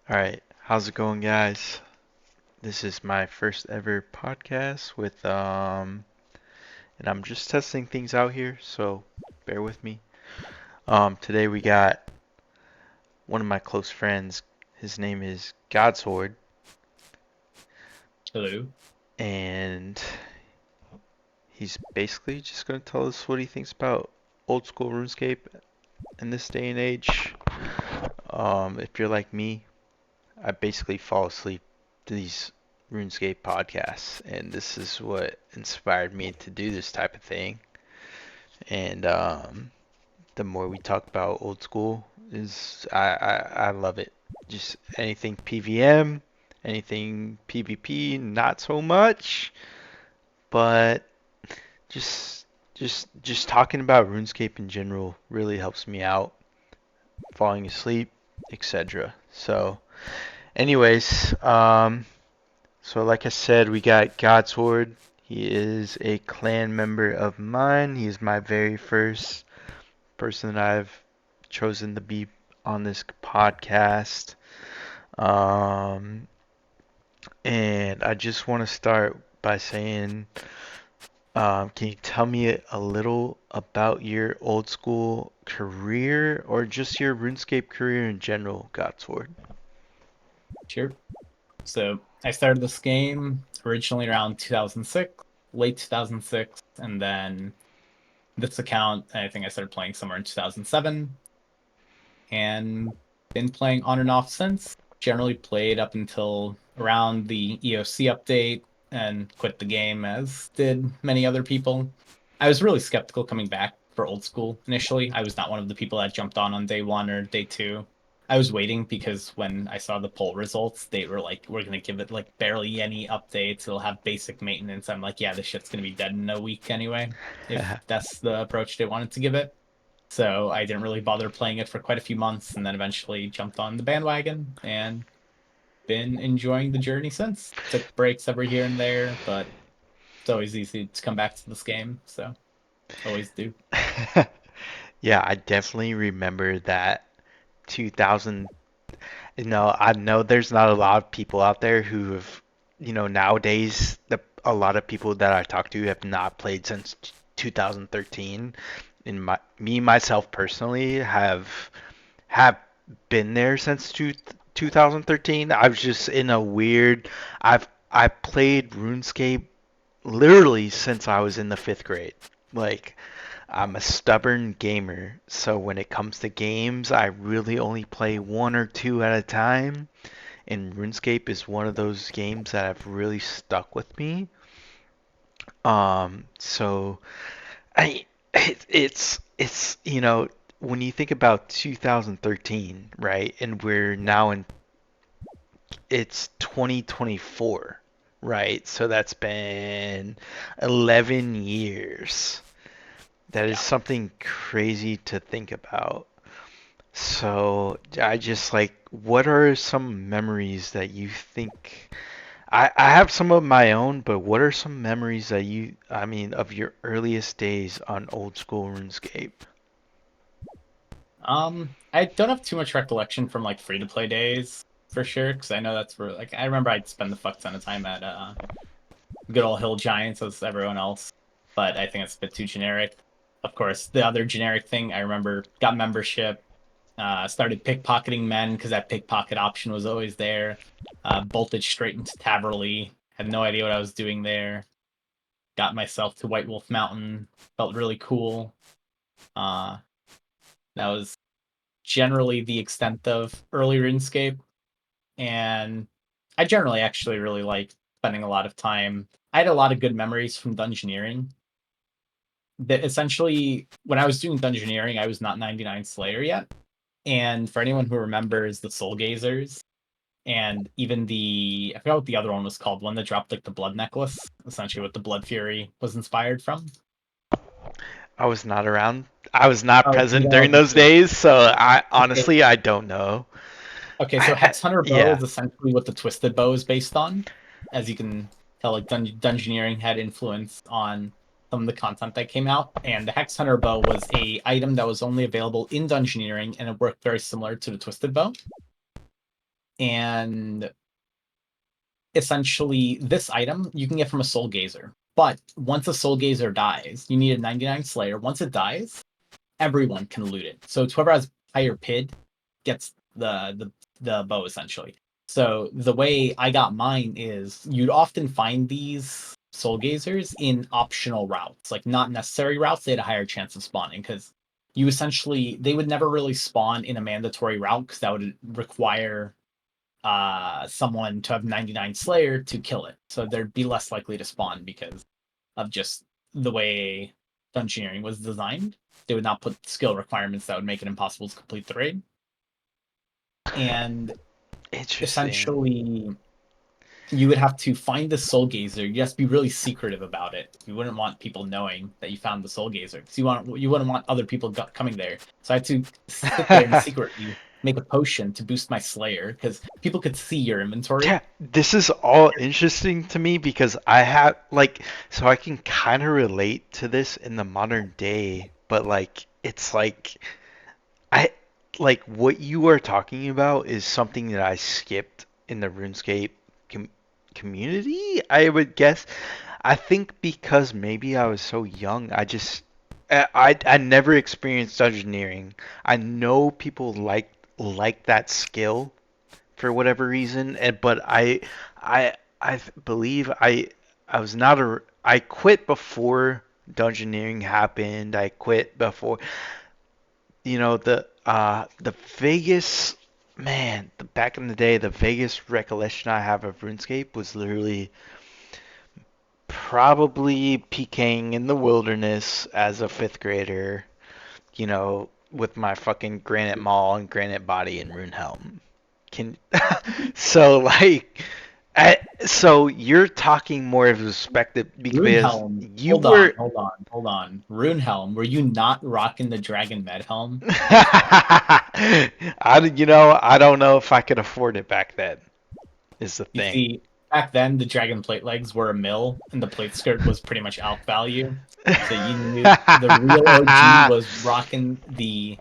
All right, how's it going, guys? This is my first ever podcast and I'm just testing things out here, so bear with me. Today we got one of my close friends. His name is Godsword, Hello. and he's basically just gonna tell us what he thinks about old school RuneScape in this day and age. If you're like me, I basically fall asleep to these RuneScape podcasts, and this is what inspired me to do this type of thing. And the more we talk about old school, is I love it. Just anything PVM, anything PvP, not so much, but just just talking about RuneScape in general really helps me out, falling asleep, etc. So, anyways, so like I said, we got Godsword. He is a clan member of mine. He's my very first person that I've chosen to be on this podcast. Um, and I just want to start by saying, can you tell me a little about your old school career or just your RuneScape career in general, Godsword? Sure. So I started this game originally around 2006, late 2006, and then this account, I think I started playing somewhere in 2007, and been playing on and off since. Generally played up until around the EOC update and quit the game, as did many other people. I was really skeptical coming back for old school initially. I was not one of the people that jumped on day one or day two. I was waiting because when I saw the poll results, they were like, "We're gonna give it like barely any updates. It'll have basic maintenance." I'm like, "Yeah, this shit's gonna be dead in a week anyway." If that's the approach they wanted to give it. So I didn't really bother playing it for quite a few months, and then eventually jumped on the bandwagon and been enjoying the journey since. Took breaks every here and there, but it's always easy to come back to this game, so always do. Yeah, I definitely remember that 2000. I know there's not a lot of people out there who have, nowadays a lot of people that I talk to have not played since 2013. And myself personally have been there since 2013. I was just in a weird. I played RuneScape literally since I was in the fifth grade. Like I'm a stubborn gamer, so when it comes to games, I really only play one or two at a time. And RuneScape is one of those games that have really stuck with me. So it's when you think about 2013, right? And we're now in it's 2024, right? So that's been 11 years. That is Yeah. something crazy to think about. So I just like, what are some memories that you think? I have some of my own, but what are some memories that of your earliest days on old school RuneScape? I don't have too much recollection from like free to play days for sure, because I know that's where like I remember I'd spend the fuck ton of time at good old Hill Giants as everyone else, but I think it's a bit too generic. Of course, the other generic thing I remember got membership, started pickpocketing men because that pickpocket option was always there. Bolted straight into Taverley. Had no idea what I was doing there. Got myself to White Wolf Mountain. Felt really cool. Uh, that was generally the extent of early RuneScape, and I generally actually really like spending a lot of time. I had a lot of good memories from dungeoneering. That essentially, when I was doing dungeoneering, I was not 99 Slayer yet. And for anyone who remembers the Soul Gazers, and even I forgot what the other one was called, one that dropped like the blood necklace, essentially what the Blood Fury was inspired from. I was not around. I was not Oh, you present know, during those days, so I okay, honestly I don't know. okay, so Hex Hunter Bow Yeah. is essentially what the Twisted Bow is based on. As you can tell, like Dungeoneering had influence on some of the content that came out, and the Hex Hunter Bow was a item that was only available in Dungeoneering, and it worked very similar to the Twisted Bow. And essentially, this item you can get from a Soul Gazer. But once a Soul Gazer dies, you need a 99 Slayer. Once it dies, everyone can loot it. So whoever has higher PID gets the bow essentially. So the way I got mine is you'd often find these soul gazers in optional routes, like not necessary routes. They had a higher chance of spawning because you essentially they would never really spawn in a mandatory route because that would require someone to have 99 Slayer to kill it. So they'd be less likely to spawn because of just the way dungeoneering was designed. They would not put skill requirements that would make it impossible to complete the raid. And Interesting. essentially, you would have to find the soul gazer. You have to be really secretive about it. You wouldn't want people knowing that you found the soul gazer because you wouldn't want other people coming there. So I had to sit there and secretly make a potion to boost my Slayer because people could see your Yeah, inventory. this is all interesting to me because I have like so I can kind of relate to this in the modern day, but like it's like I like what you are talking about is something that I skipped in the RuneScape com community, I would guess. I think because maybe I was so young, I never experienced dungeoneering. I know people like that skill for whatever reason, and but I believe I was not a I quit before dungeoneering happened. I quit before the Vegas man, back in the day, the Vegas recollection I have of RuneScape was literally probably PKing in the wilderness as a fifth grader, with my fucking granite maul and granite body and rune helm. Can so like so you're talking more of a perspective because Runehelm. you Hold on, were hold on, hold on. Runehelm, were you not rocking the Dragon Med helm? I swear. I don't know if I could afford it back then, is the You thing. see, back then the dragon plate legs were a mill, and the plate skirt was pretty much alch value. So you knew the real OG was rocking the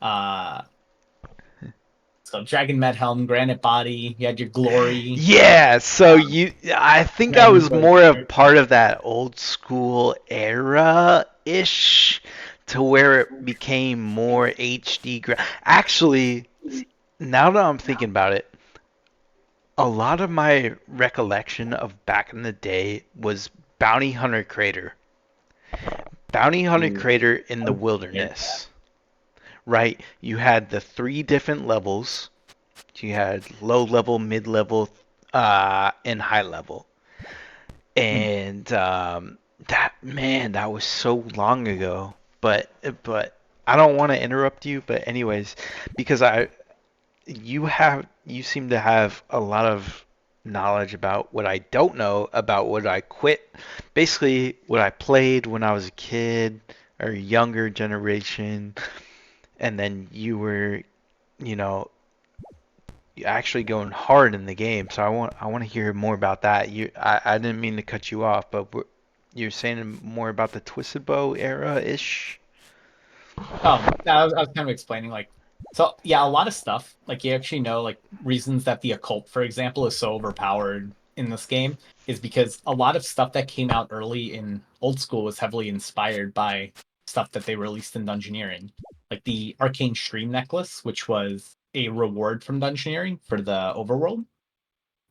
uh so dragon med helm, granite body. You had your glory, Yeah, so I think I dragon was sword more a skirt. part of that old school era-ish to where it became more HD. Actually, now that I'm thinking about it, a lot of my recollection of back in the day was Bounty Hunter Crater. Bounty Hunter Ooh, Crater in the I'm scared. wilderness, right? You had the three different levels. You had low level, mid level, and high level. Hmm. And that man, that was so long ago. But I don't want to interrupt you. But anyways, because you seem to have a lot of knowledge about what I don't know about what I quit. Basically, what I played when I was a kid or younger generation, and then you were, you know, actually going hard in the game. So I want to hear more about that. I didn't mean to cut you off, but you're saying more about the Twisted Bow era ish. I was kind of explaining like so yeah, a lot of stuff like you actually know like reasons that the occult, for example, is so overpowered in this game is because a lot of stuff that came out early in old school was heavily inspired by stuff that they released in Dungeoneering. Like the Arcane Stream Necklace, which was a reward from Dungeoneering for the overworld.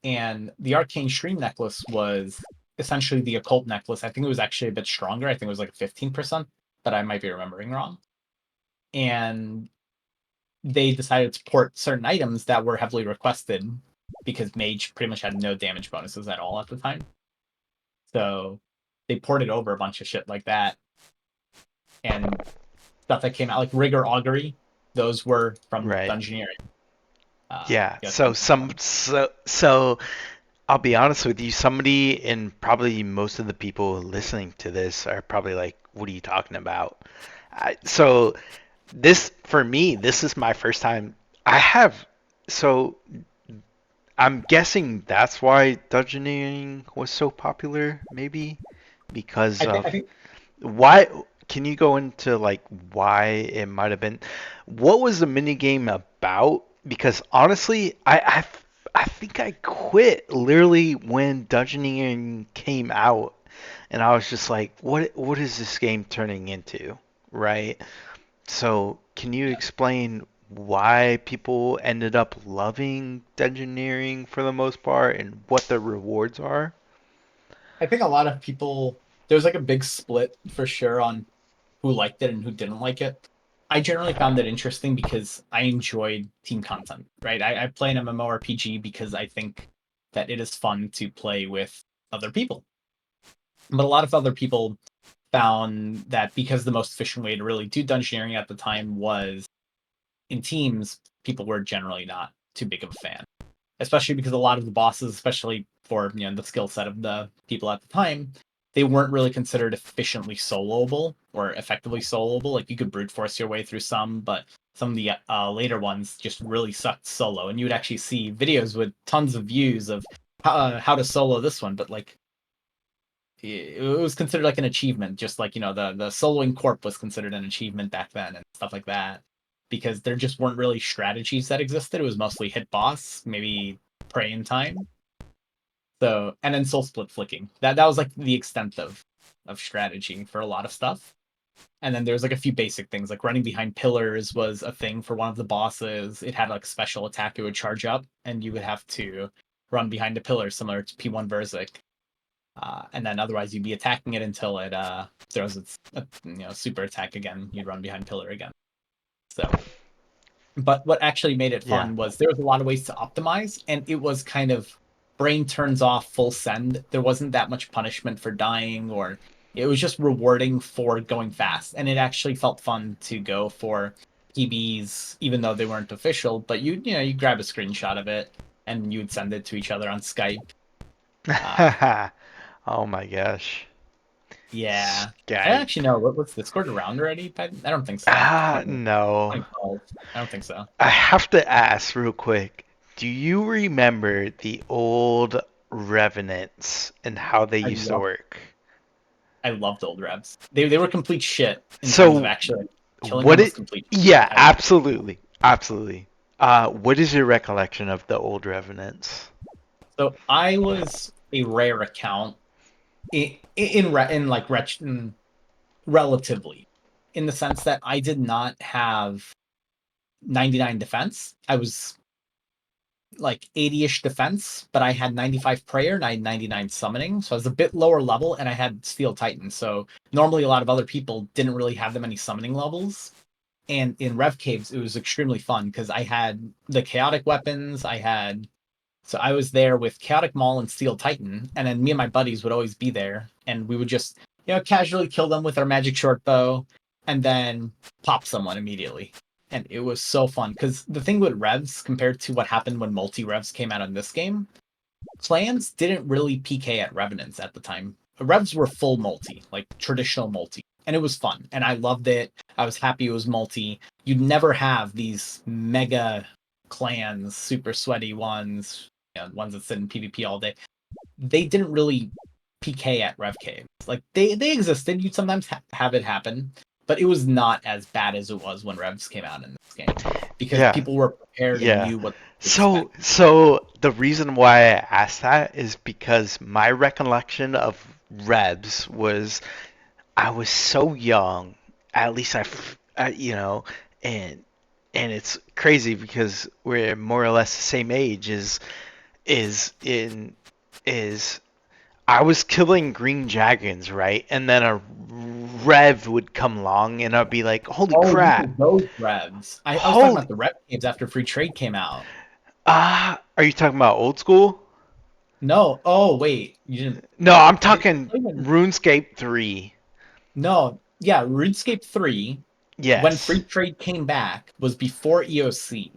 And the Arcane Stream Necklace was essentially the occult necklace. I think it was actually a bit stronger. I think it was like 15%, but I might be remembering wrong. And they decided to port certain items that were heavily requested because Mage pretty much had no damage bonuses at all at the time. So they ported over a bunch of shit like that and stuff that came out like Rigor Augury. Those were from Right. Dungeoneering. Yeah. Yeah, So I'll be honest with you. Somebody and probably most of the people listening to this are probably like, "What are you talking about?" So this for me, this is my first time. I have so I'm guessing that's why dungeoneering was so popular, maybe because of I think why. Can you go into like why it might have been? What was the minigame about? because honestly, I think I quit literally when Dungeoneering came out, and I was just like, what is this game turning into, right? So, can you explain why people ended up loving Dungeoneering for the most part and what the rewards are? I think a lot of people there's like a big split for sure on who liked it and who didn't like it. I generally found it interesting because I enjoyed team content, right? I play an MMORPG because I think that it is fun to play with other people. But a lot of other people found that because the most efficient way to really do dungeoneering at the time was in teams, people were generally not too big of a fan. Especially because a lot of the bosses, especially for the skill set of the people at the time, they weren't really considered efficiently soloable or effectively soloable. Like you could brute force your way through some, but some of the later ones just really sucked solo. And you would actually see videos with tons of views of how to solo this one, but like it was considered like an achievement, just like the soloing corp was considered an achievement back then and stuff like that, because there just weren't really strategies that existed. It was mostly hit boss, maybe pray in time. So and then soul split flicking. That was like the extent of strategy for a lot of stuff. And then there's like a few basic things like running behind pillars was a thing for one of the bosses. It had like special attack it would charge up, and you would have to run behind a pillar similar to P1 Verzik. And then otherwise you'd be attacking it until it throws its super attack again. You'd run behind pillar again. So, but what actually made it Yeah. fun was there was a lot of ways to optimize, and it was kind of brain turns off full send. There wasn't that much punishment for dying, or it was just rewarding for going fast, and it actually felt fun to go for PBs even though they weren't official. But you grab a screenshot of it and you'd send it to each other on Skype. Uh, Oh my gosh. Yeah. I Skype. actually know. What's Discord around already? I don't think so. No. 2012. I don't think so. I have to ask real quick. Do you remember the old Revenants and how they I used to love work? I loved old revs. They were complete shit in terms of So, actually killing what them was it? complete shit. Yeah, I love absolutely, absolutely. What is your recollection of the old Revenants? So I was a rare account in like relatively in the sense that I did not have 99 defense. I was like 80-ish defense, but I had 95 prayer and I had 99 summoning. So I was a bit lower level and I had Steel Titan. So normally a lot of other people didn't really have that many summoning levels. And in Rev Caves, it was extremely fun because I had the chaotic weapons. So I was there with Chaotic Maul and Steel Titan, and then me and my buddies would always be there, and we would just casually kill them with our magic short bow, and then pop someone immediately. And it was so fun because the thing with revs compared to what happened when multi revs came out in this game, clans didn't really PK at revenants at the time. Revs were full multi, like traditional multi, and it was fun, and I loved it. I was happy it was multi. You'd never have these mega clans, super sweaty ones, ones that sit in PvP all day. They didn't really PK at Rev Caves. Like they existed. You'd sometimes have it happen, but it was not as bad as it was when Revs came out in this game because Yeah, people were prepared and yeah. knew what to expect. So the reason why I asked that is because my recollection of Rebs was I was so young. At least and it's crazy because we're more or less the same age. Is in is I was killing green dragons, right? And then a rev would come along, and I'd be like, "Holy Oh, you crap! mean those revs? I was talking Holy about the rev games after free trade came out. Are you talking about old school? No. Oh, wait. You didn't. No, I'm Did you talking play when? RuneScape 3. No. Yeah, RuneScape 3, when free Yes. trade came back, was before EOC.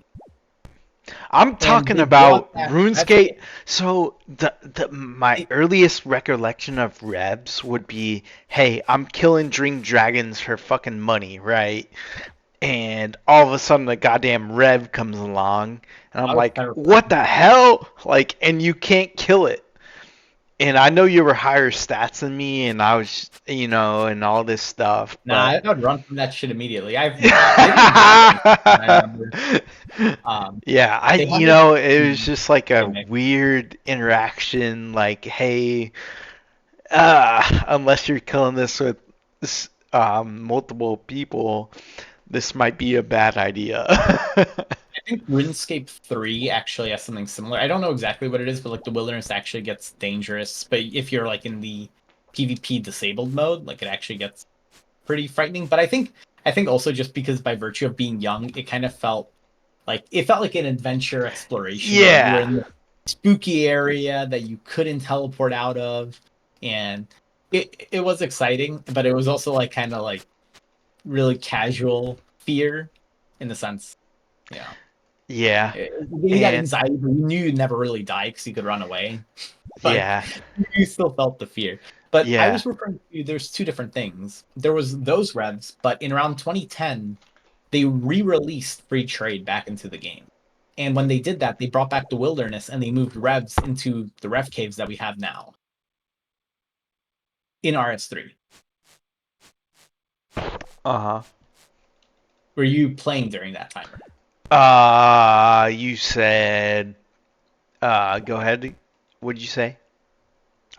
I'm And talking they brought about back RuneScape. So the my it, earliest recollection of Rebs would be, hey, I'm killing Dream Dragons for fucking money, right? And all of a sudden the goddamn Rev comes along, and I'm I was like, terrified. what the hell? Like, and you can't kill it. and I know you were higher stats than me, and I was, and all this stuff, Nah, but I would run from that shit immediately. They didn't have any. I remember. yeah, They had like it was the just like a gimmick. weird interaction, like, hey, unless you're killing this with multiple people, this might be a bad idea. I think RuneScape 3 actually has something similar. I don't know exactly what it is, but like the wilderness actually gets dangerous. But if you're like in the PvP disabled mode, like it actually gets pretty frightening. But I think also just because by virtue of being young, it felt like an adventure exploration mode. You were Yeah, in the spooky area that you couldn't teleport out of, and it was exciting, but it was also like kind of like really casual fear in the sense, you know. yeah, You got and anxiety, but you knew you'd never really die because you could run away. But yeah, you still felt the fear. But I yeah. was referring to there's two different things. There was those revs, but in around 2010, they re-released free trade back into the game. And when they did that, they brought back the wilderness and they moved revs into the rev caves that we have now in RS3. Uh-huh. Were you playing during that time? You said, go ahead. What'd you say?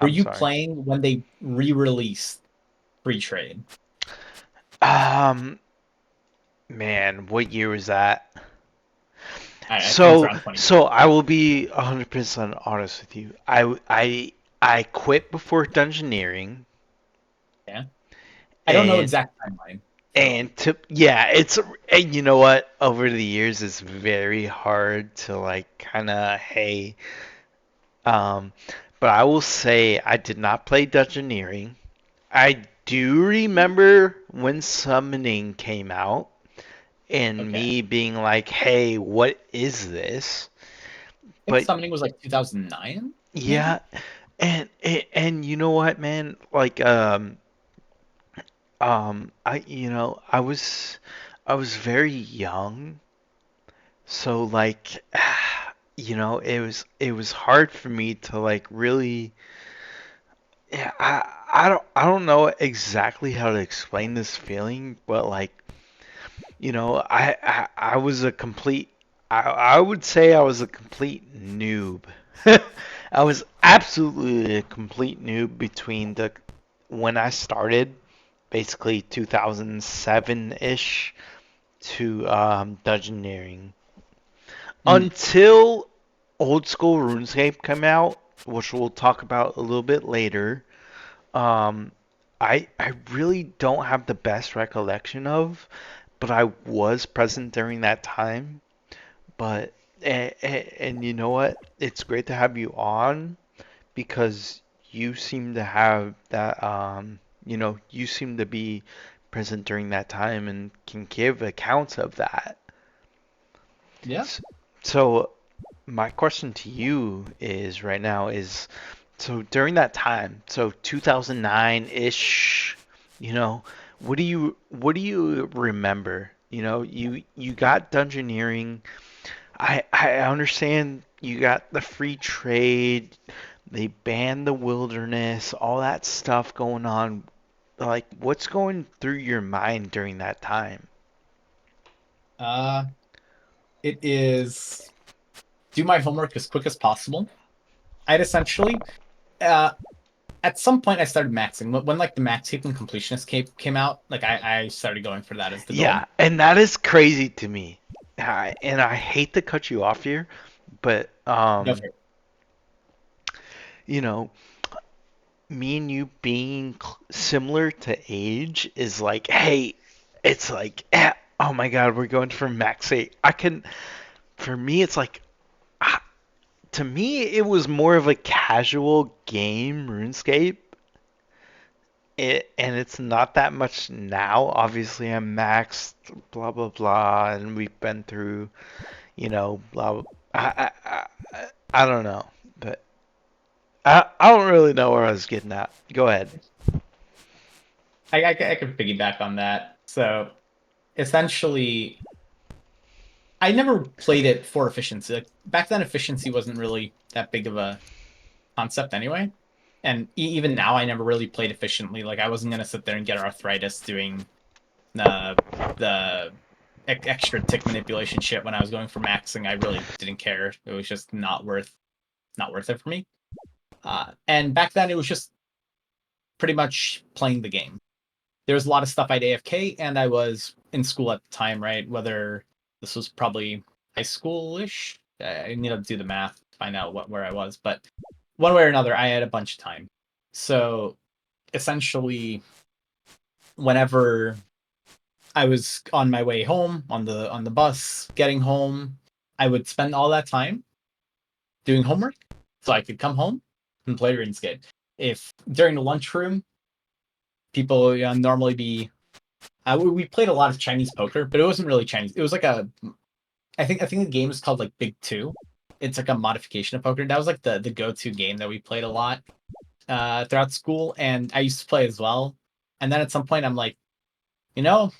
Were I'm you sorry. playing when they re-released free trade? Um, Man, what year was that? I think it's So, around 20. so I will be 100% honest with you. I quit before dungeoneering, Yeah. I don't know and exact timeline. So, and to yeah, and you know what? Over the years, it's very hard to like kind of hey, um, but I will say I did not play dungeoneering. I do remember when summoning came out and okay. me being like, "Hey, what is this?" I think But summoning was like 2009, yeah, maybe? and you know what, man? Like I was very young, so like it was hard for me to like really yeah, I don't know exactly how to explain this feeling, but like I was a complete I would say I was a complete noob. I was absolutely a complete noob between the when I started, basically 2007-ish to dungeoneering Mm. until old school RuneScape came out, which we'll talk about a little bit later. Um, I really don't have the best recollection of, but I was present during that time. But and you know what? It's great to have you on because you seem to have that you seem to be present during that time and can give accounts of that. Yeah. So my question to you is right now is so during that time, so 2009-ish, you know, what do you remember? You got dungeoneering. I understand you got the free trade, they banned the wilderness, all that stuff going on. Like, what's going through your mind during that time? Uh, it is do my homework as quick as possible. I'd essentially, uh, at some point, I started maxing. When like the max heap and completionist came out, like I started going for that as the Yeah, goal. and that is crazy to me. And I hate to cut you off here, but Go for it. you know, me and you being similar to age is like, hey, it's like, oh my God, we're going for max 8. For me, it's like, ah, to me, it was more of a casual game, RuneScape. And it's not that much now. Obviously, I'm maxed, blah, blah, blah, and we've been through, blah, blah. I don't know, but I don't really know where I was getting at. Go ahead. I can piggyback on that. So essentially, I never played it for efficiency. Like back then, efficiency wasn't really that big of a concept anyway. and even now, I never really played efficiently. Like I wasn't gonna sit there and get arthritis doing the extra tick manipulation shit when I was going for maxing. I really didn't care. It was just not worth it for me. And back then, it was just pretty much playing the game. There was a lot of stuff I'd AFK, and I was in school at the time, right? Whether this was probably high school-ish. I need to do the math to find out where I was, but one way or another, I had a bunch of time. So essentially, whenever I was on my way home on the bus, getting home, I would spend all that time doing homework, so I could come home and play RuneScape. If during the lunchroom, people normally be we played a lot of Chinese poker, but it wasn't really Chinese. It was like I think the game is called like Big Two. It's like a modification of poker. That was like the go-to game that we played a lot throughout school, and I used to play as well. And then at some point, I'm like, you know,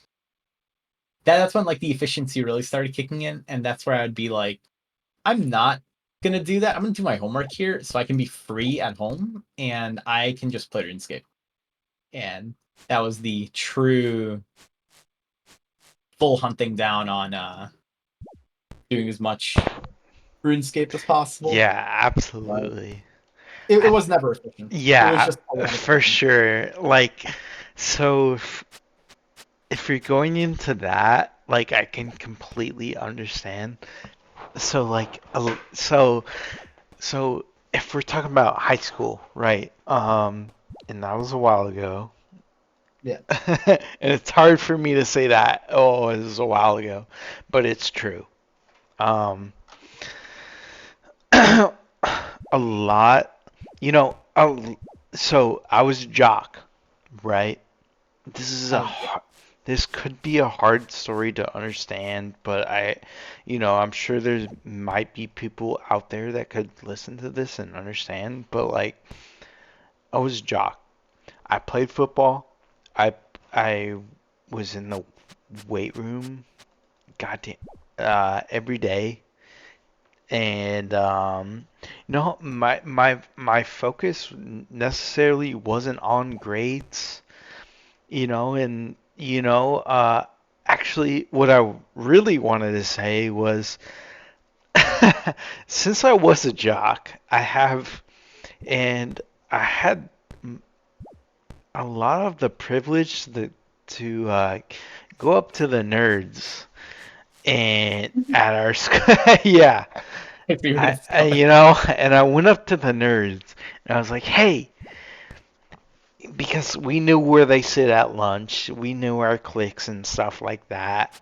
that's when like the efficiency really started kicking in, and that's where I'd be like, I'm not gonna do that. I'm gonna do my homework here so I can be free at home and I can just play RuneScape. And that was the true full hunting down on doing as much RuneScape as possible. Yeah, But absolutely. it I, was never efficient. It was yeah, just a lot of for time. sure. Like, so if you're going into that, like, I can completely understand. So, like, so if we're talking about high school, right? And that was a while ago. Yeah. And it's hard for me to say that, oh, it was a while ago, but it's true. Um, a lot, you know, so I was a jock, right? This is a I har- this could be a hard story to understand, but I'm sure there might be people out there that could listen to this and understand, but like I was a jock. I played football. I I was in the weight room goddamn every day. And my focus necessarily wasn't on grades, and actually what I really wanted to say was since I was a jock, and I had a lot of the privilege to go up to the nerds and at our school. Yeah, see where I, this is I going. you know and I went up to the nerds and I was like, hey, because we knew where they sit at lunch, we knew our cliques and stuff like that.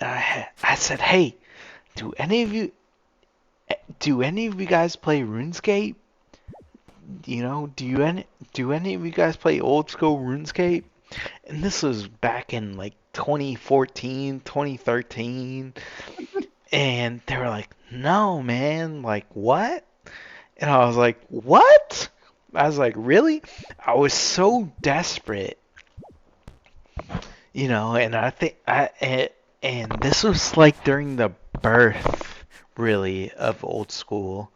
I said, hey, do any of you do any of you guys play RuneScape? Do any of you guys play old school RuneScape? And this was back in like 2014, 2013. And they were like, no, man, like what? And I was like, what? I was like, really? I was so desperate, and I think and this was like during the birth, really, of old school.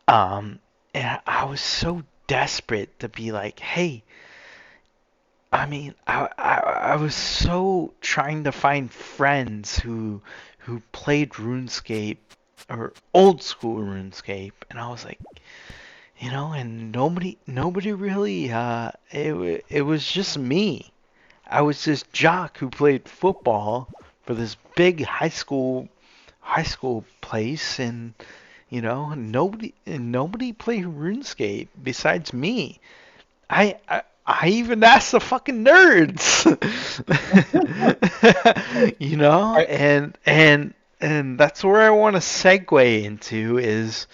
Um, and I was so desperate to be like, hey, I mean, I was so trying to find friends who played RuneScape or old school RuneScape, and I was like, and nobody really it was just me. I was this jock who played football for this big high school place, and nobody played RuneScape besides me. I even asked the fucking nerds. I, And that's where I want to segue into is,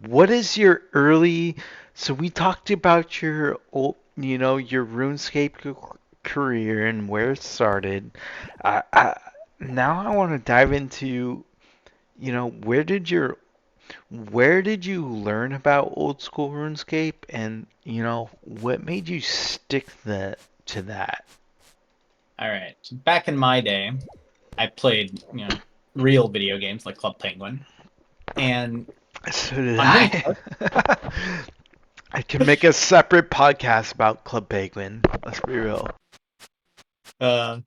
what is your early, so we talked about your old, your RuneScape career and where it started. Now I want to dive into, where did you learn about old school RuneScape, and what made you stick to that? all right. Back in my day, I played, real video games like Club Penguin. And So did on many I. I can make a separate podcast about Club Penguin. Let's be real. Uh,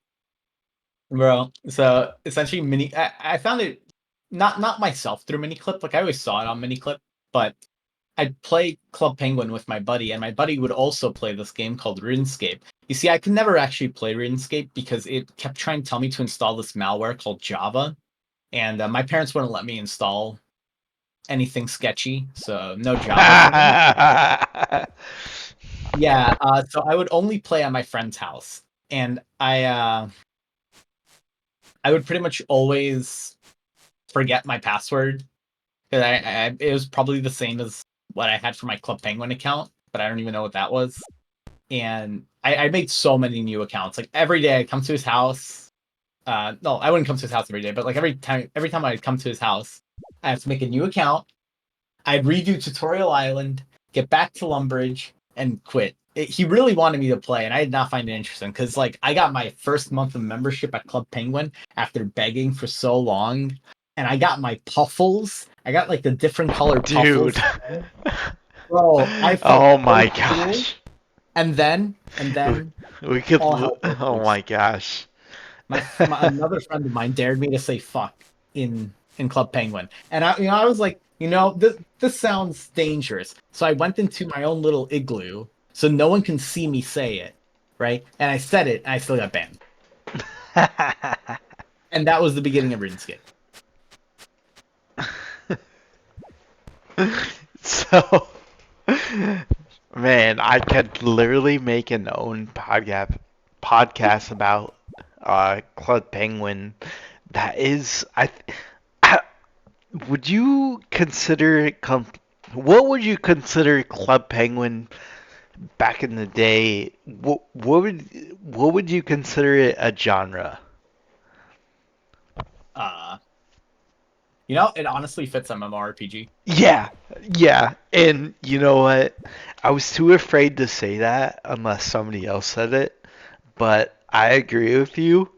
bro. So essentially, I found it not myself through Miniclip. Like I always saw it on Miniclip, but I'd play Club Penguin with my buddy, and my buddy would also play this game called RuneScape. You see, I could never actually play RuneScape because it kept trying to tell me to install this malware called Java, and my parents wouldn't let me install anything sketchy, so no Java for me. Yeah, so I would only play at my friend's house, and I would pretty much always forget my password because it was probably the same as what I had for my Club Penguin account, but I don't even know what that was. And I made so many new accounts. Like every day I'd come to his house. No, I wouldn't come to his house every day, but like every time I'd come to his house, I had to make a new account. I'd redo Tutorial Island, get back to Lumbridge, and quit. He really wanted me to play, and I did not find it interesting because, like, I got my first month of membership at Club Penguin after begging for so long, and I got my puffles. I got like the different colored Dude. puffles. Bro, I felt Oh so my cool. gosh. And then We could. all hell broke Oh loose. my gosh. My another friend of mine dared me to say fuck in Club Penguin, and I was like, this sounds dangerous. So I went into my own little igloo so no one can see me say it, right? And I said it, and I still got banned. And that was the beginning of RuneScape. So, man, I could literally make an own podcast about Club Penguin. That is, I would you consider it what would you consider Club Penguin back in the day? What would you consider it a genre? Uh, it honestly fits MMORPG. Yeah, yeah. And you know what? I was too afraid to say that unless somebody else said it, but I agree with you.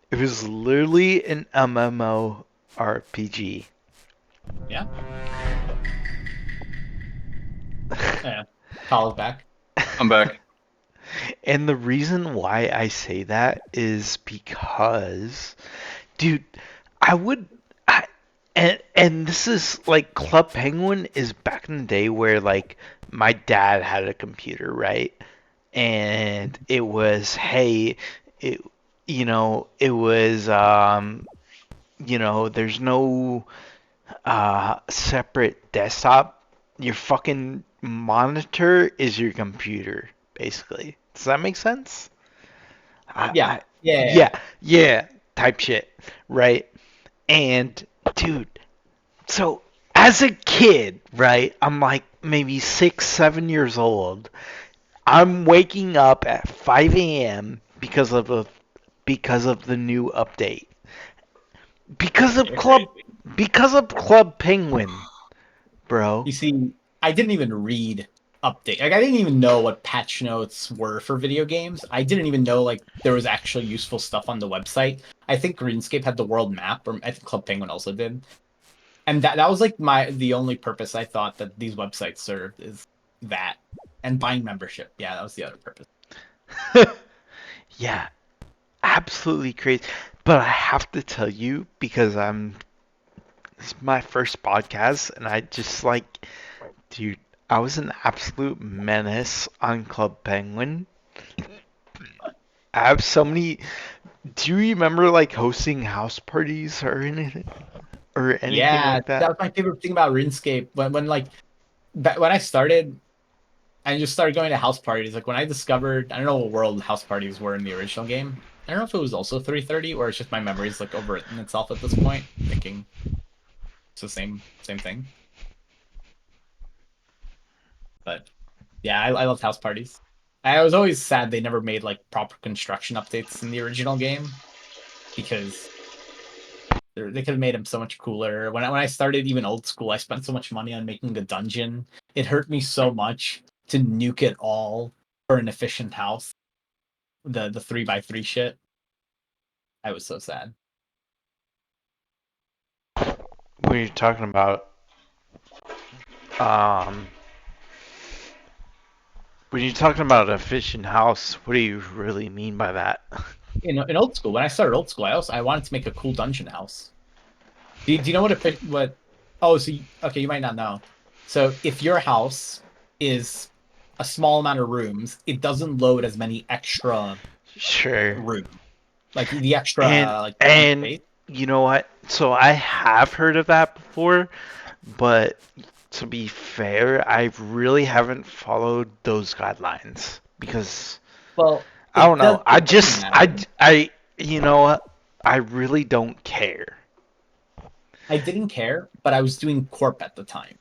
It was literally an MMORPG. Yeah, yeah. Call back. I'm back. And the reason why I say that is because, dude, I would, I, and this is like Club Penguin is back in the day where like my dad had a computer, right? And it was, hey, it, it was, there's no separate desktop. Your fucking monitor is your computer, basically. Does that make sense? Yeah, yeah. Yeah, yeah, type shit, right? And dude, so as a kid, right? I'm like maybe 6, 7 years old. I'm waking up at 5 a.m. because of the new update. Because of You're Club crazy. because of Club Penguin, bro. You see, I didn't even read update. Like I didn't even know what patch notes were for video games. I didn't even know like there was actually useful stuff on the website. I think RuneScape had the world map, or I think Club Penguin also did. And that was like the only purpose I thought that these websites served is that. And buying membership. Yeah, that was the other purpose. Yeah, absolutely crazy. But I have to tell you because it's my first podcast and I just like, dude, I was an absolute menace on Club Penguin. I have so many. Do you remember like hosting house parties or anything Yeah, like that? that was my favorite thing about RuneScape. When like when I started, I just started going to house parties. Like when I discovered, I don't know what world house parties were in the original game. I don't know if it was also 330 or it's just my memories like overwritten itself at this point, thinking it's the same thing. But yeah, I loved house parties. I was always sad they never made like proper construction updates in the original game because they could have made him so much cooler. When I started even old school, I spent so much money on making a dungeon. It hurt me so much to nuke it all for an efficient house. The 3x3 shit. I was so sad. What are you talking about? Um, When you're talking about a efficient house, what do you really mean by that? In old school, when I started old school, I wanted to make a cool dungeon house. Do you know what? Oh, so okay, you might not know. So if your house is a small amount of rooms, it doesn't load as many extra Sure. rooms, like the extra And like and space. you know what? So I have heard of that before, but to be fair, I really haven't followed those guidelines because Well, I don't know. it doesn't matter. You know what? I really don't care. I didn't care, but I was doing corp at the time.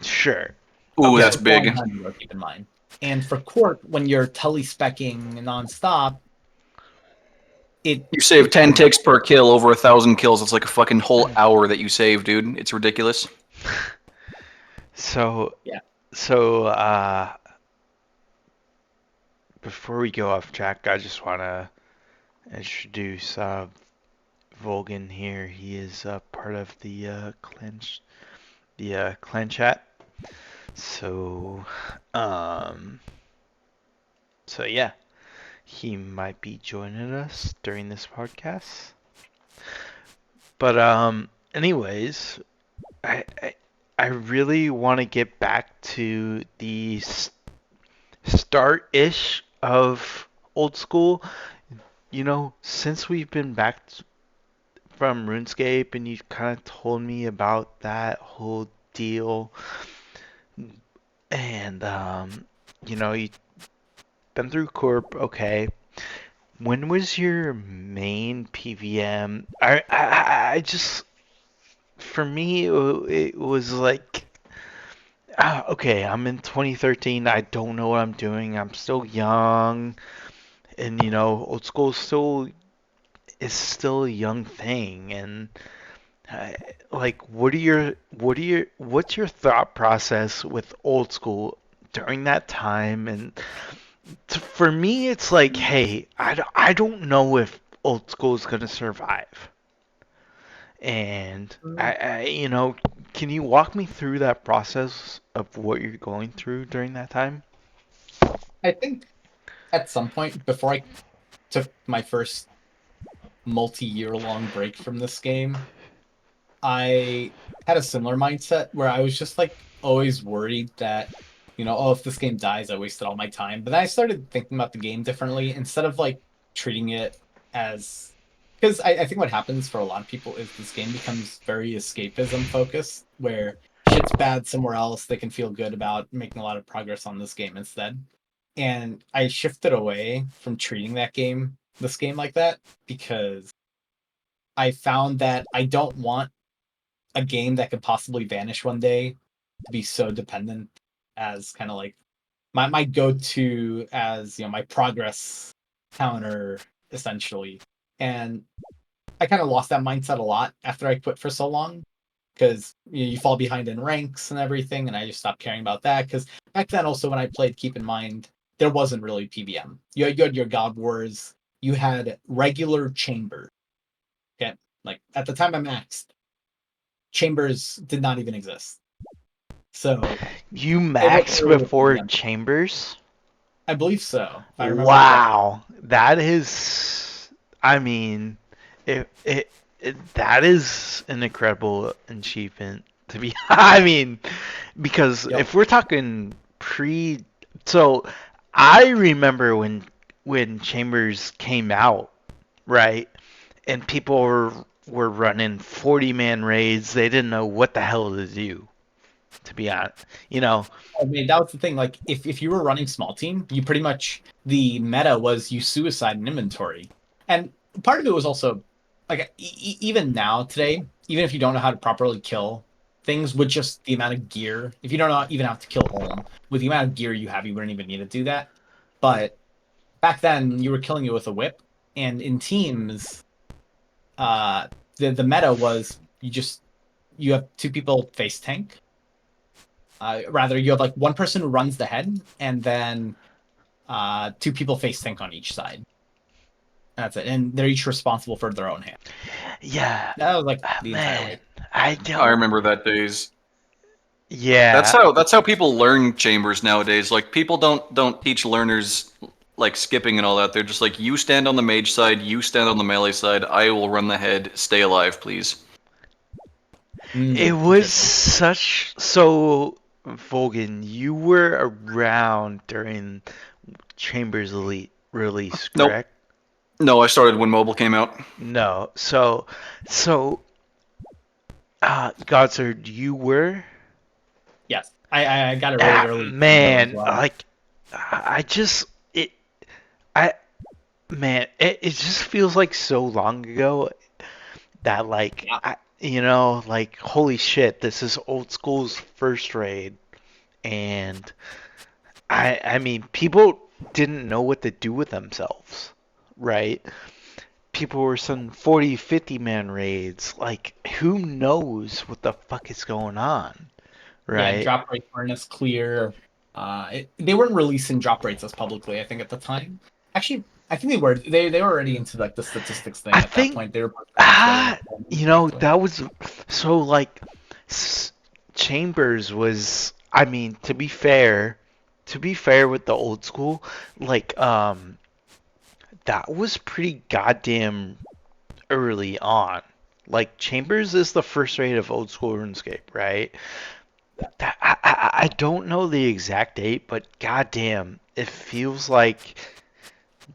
Sure. Ooh, This that's Okay. was a long big. time ago, keep in mind. And for corp, when you're telespecking nonstop, You save it 10 kind ticks per kill over 1,000 kills. It's like a fucking whole hour that you save, dude. It's ridiculous. So yeah. so before we go off track, I just want to introduce Volgin here. He is part of the clan chat. So um so yeah, he might be joining us during this podcast. But anyways, I I really want to get back to the start-ish of old school. You know, since we've been back from RuneScape and you kind of told me about that whole deal, and you know, you've been through Corp, okay. When was your main PVM? I just, for me, it was like, okay, I'm in 2013. I don't know what I'm doing. I'm still young, and you know, old school still is still a young thing. And I, like, what's your thought process with old school during that time? And for me, it's like, hey, I don't know if old school is gonna survive. And you know, can you walk me through that process of what you're going through during that time? I think at some point before I took my first multi-year long break from this game, I had a similar mindset where I was just like always worried that, oh, if this game dies, I wasted all my time. But then I started thinking about the game differently instead of like treating it as because I think what happens for a lot of people is this game becomes very escapism focused, where shit's bad somewhere else, they can feel good about making a lot of progress on this game instead. And I shifted away from treating this game like that, because I found that I don't want a game that could possibly vanish one day to be so dependent as kind of like my go-to as my progress counter essentially. And I kind of lost that mindset a lot after I quit for so long, because you fall behind in ranks and everything, and I just stopped caring about that. Because back then also when I played, keep in mind, there wasn't really PVM. You had your God Wars, you had regular chamber. Okay, like at the time I maxed, chambers did not even exist. So You it wasn't max really a before PVM. chambers? I believe so, if I remember correctly. Wow, that is, I mean, that is an incredible achievement to be. I mean, because Yep. if we're talking so I remember when Chambers came out, right? And people were running 40-man raids. They didn't know what the hell to do, to be honest. You know, I mean, that was the thing. Like, if you were running small team, you pretty much the meta was you suicide an inventory, and part of it was also like even now today, even if you don't know how to properly kill things with just the amount of gear, if you don't know even how to kill Olm with the amount of gear you have, you wouldn't even need to do that. But back then, you were killing it with a whip, and in teams, uh, the meta was you have two people face tank. Rather, you have like one person who runs the head, and then two people face tank on each side. That's it, and they're each responsible for their own hand. yeah, That was like the entire man, way. I I don't. remember that days. Yeah. That's how people learn chambers nowadays. Like people don't teach learners like skipping and all that. They're just like, you stand on the mage side, you stand on the melee side. I will run the head. Stay alive, please. It was Interesting. so Volgin, you were around during Chambers Elite release, Nope. correct? No, I started when mobile came out. No. So Godsword, you were? Yes, I got it really early though as Man, well. like I just it I man, it just feels like so long ago that like Yeah, like holy shit, this is old school's first raid and I mean people didn't know what to do with themselves, right? People were sending 40, 50 man raids. Like who knows what the fuck is going on, yeah. right? Drop rates weren't as clear. They weren't releasing drop rates as publicly, I think, at the time. Actually, I think they were. They were already into like the statistics thing I at that think point. They were posting way ah correctly. that was so like S- Chambers was I mean to be fair with the old school like that was pretty goddamn early on. Like Chambers is the first raid of old school RuneScape, right? I don't know the exact date, but goddamn, it feels like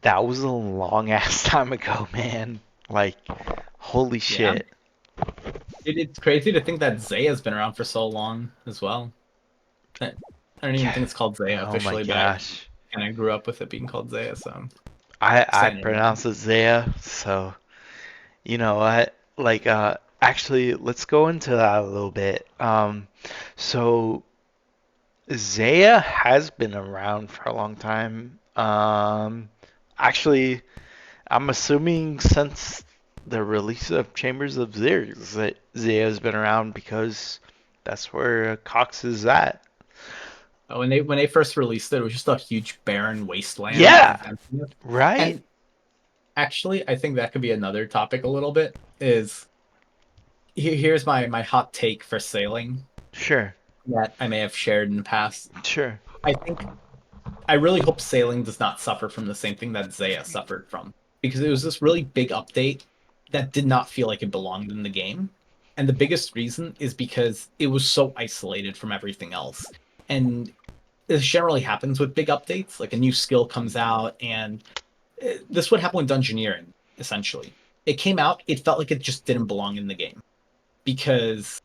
that was a long ass time ago, man. Like, holy Yeah, shit. it's crazy to think that Zeah has been around for so long as well. I don't even Yeah. think it's called Zeah Oh my officially, but I gosh. kind of grew up with it being called Zeah, so I'm I saying it wrong. pronounce it Zeah, so you know what? Like, actually, let's go into that a little bit. So Zeah has been around for a long time. Actually, I'm assuming since the release of Chambers of Zeah, Zeah has been around because that's where CoX is at. When they first released it, it was just a huge barren wasteland Yeah, of emptiness. right? And actually, I think that could be another topic a little bit. Is here's my hot take for sailing Sure, that I may have shared in the past. sure. I think I really hope sailing does not suffer from the same thing that Zeah suffered from, because it was this really big update that did not feel like it belonged in the game. And the biggest reason is because it was so isolated from everything else. And this generally happens with big updates. Like a new skill comes out, and this would happen with Dungeoneering, essentially. It came out, it felt like it just didn't belong in the game because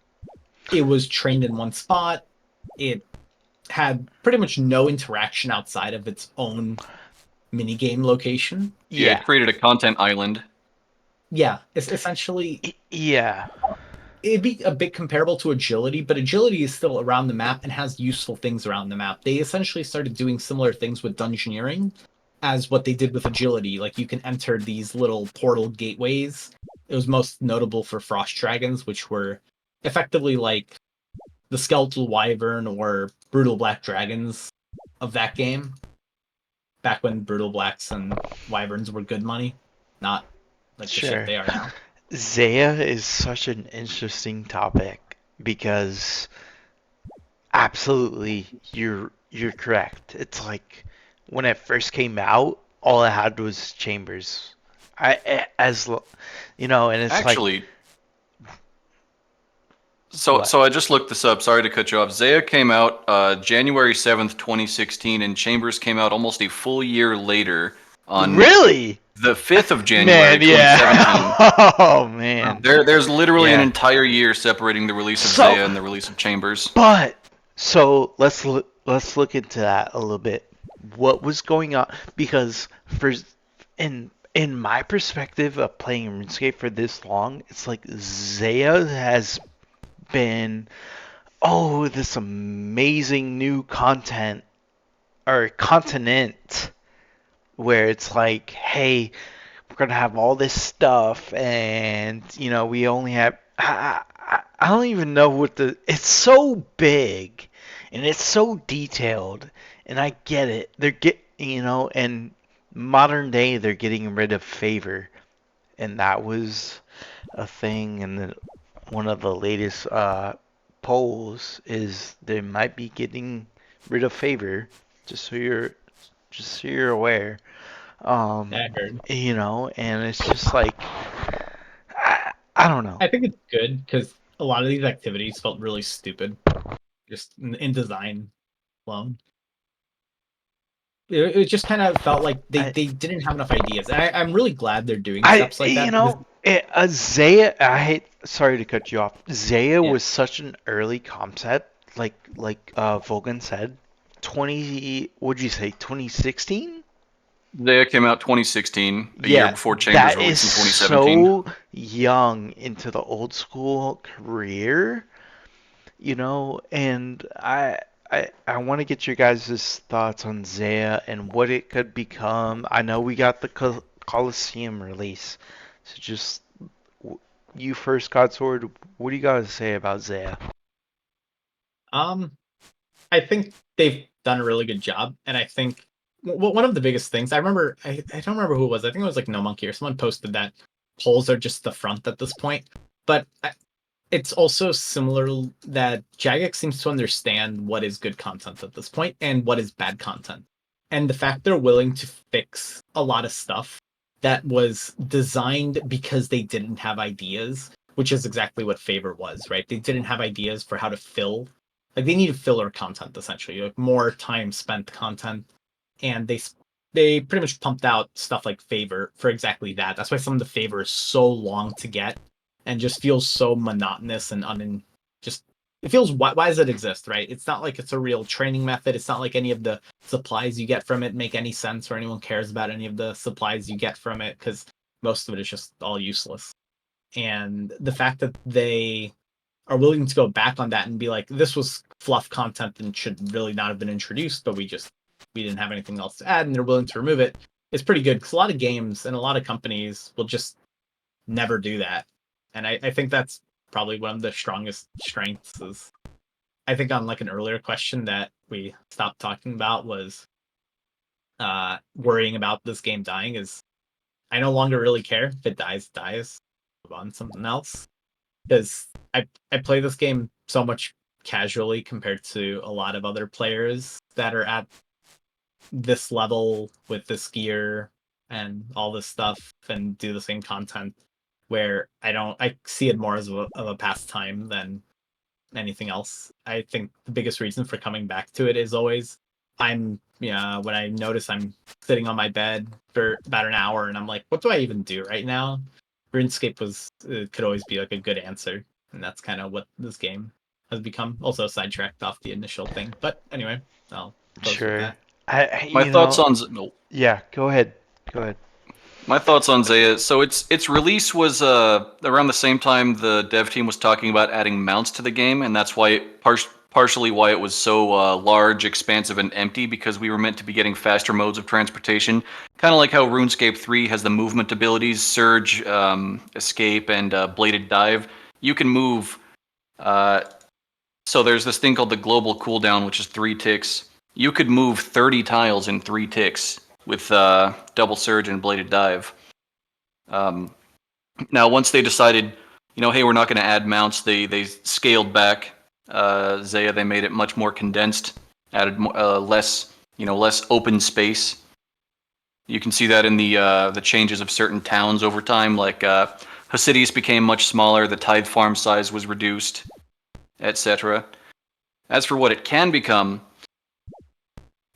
it was trained in one spot. It had pretty much no interaction outside of its own minigame location. Yeah, Yeah, it created a content island. Yeah, it's essentially yeah, it'd be a bit comparable to agility, but agility is still around the map and has useful things around the map. They essentially started doing similar things with dungeoneering as what they did with agility. Like you can enter these little portal gateways. It was most notable for frost dragons, which were effectively like the skeletal wyvern or brutal black dragons of that game. Back when brutal blacks and wyverns were good money, not like the shit sure. they are now. Zeah is such an interesting topic because absolutely you're correct. It's like when it first came out, all I had was Chambers. And it's like Actually, what? so I just looked this up. Sorry to cut you off. Zeah came out January 7th, 2016, and Chambers came out almost a full year later on Really? the 5th of January Man, 2017. yeah. Oh man. There's literally an Yeah. entire year separating the release of So, Zeah and the release of Chambers. but let's look into that a little bit. What was going on? Because for in my perspective of playing RuneScape for this long, it's like Zeah has been this amazing new content or continent where it's like, hey, we're gonna have all this stuff, and we only have. I don't even know what the. It's so big, and it's so detailed, and I get it. And modern day they're getting rid of favor, and that was a thing, and one of the latest polls is they might be getting rid of favor, just so you're aware. I heard. You know, and it's just like I don't know. I think it's good because a lot of these activities felt really stupid, just in design alone. It just kind of felt like they didn't have enough ideas. I'm really glad they're doing steps like that. Zeah, sorry to cut you off. Zeah Yeah. was such an early concept, like Volgin said, what'd you say, 2016? Zeah came out 2016, a year Yeah, before Chambers that is released in 2017. so young into the old school career, you know, and I want to get your guys' thoughts on Zeah and what it could become. I know we got the Coliseum release, so just you first, Godsword. What do you got to say about Zeah? Um, I think they've done a really good job, and I think one of the biggest things I remember, I don't remember who it was. I think it was like No Monkey or someone posted that polls are just the front at this point. But it's also similar that Jagex seems to understand what is good content at this point and what is bad content. And the fact they're willing to fix a lot of stuff that was designed because they didn't have ideas, which is exactly what Favor was, right? They didn't have ideas for how to fill, like they needed filler content essentially, like more time spent content, and they pretty much pumped out stuff like Favor for exactly that. That's why some of the Favor is so long to get and just feels so monotonous and just it feels why does it exist, right? It's not like it's a real training method. It's not like any of the supplies you get from it make any sense or anyone cares about any of the supplies you get from it because most of it is just all useless. And the fact that they are willing to go back on that and be like, this was fluff content and should really not have been introduced, but we didn't have anything else to add, and they're willing to remove it. It's pretty good because a lot of games and a lot of companies will just never do that, and I think that's probably one of the strongest strengths. Is I think on like an earlier question that we stopped talking about was worrying about this game dying. Is I no longer really care if it dies. Move on to something else because I play this game so much casually compared to a lot of other players that are at this level with this gear and all this stuff and do the same content where I see it more as of a pastime than anything else. I think the biggest reason for coming back to it is always when I notice I'm sitting on my bed for about an hour and I'm like, what do I even do right now? RuneScape could always be like a good answer, and that's kind of what this game has become. Also sidetracked off the initial thing, but anyway, I'll close with Sure. that. My thoughts on no, Yeah, go ahead. Go ahead. My thoughts on Zeah. So its release was around the same time the dev team was talking about adding mounts to the game, and that's why partially why it was so large, expansive, and empty, because we were meant to be getting faster modes of transportation, kind of like how RuneScape 3 has the movement abilities, Surge, Escape, and Bladed Dive. You can move. So there's this thing called the global cooldown, which is 3 ticks. You could move 30 tiles in 3 ticks with double surge and bladed dive. Now, once they decided, hey, we're not going to add mounts, they scaled back Zeah. They made it much more condensed, added less open space. You can see that in the changes of certain towns over time. Like Hasidius became much smaller, the tithe farm size was reduced, etc. As for what it can become,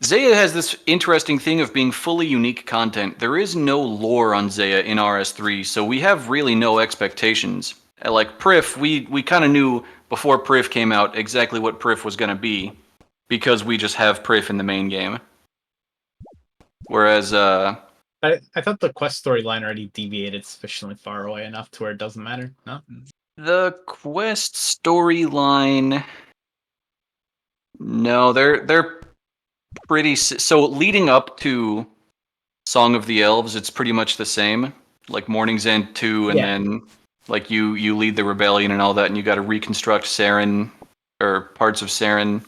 Zeah has this interesting thing of being fully unique content. There is no lore on Zeah in RS3, so we have really no expectations. Like Prif, we kind of knew before Prif came out exactly what Prif was going to be, because we just have Prif in the main game. Whereas, I thought the quest storyline already deviated sufficiently far away enough to where it doesn't matter. No, the quest storyline, no, they're pretty. So leading up to Song of the Elves, it's pretty much the same. Like Morning's End 2, and then like you lead the rebellion and all that, and you got to reconstruct Saren or parts of Saren,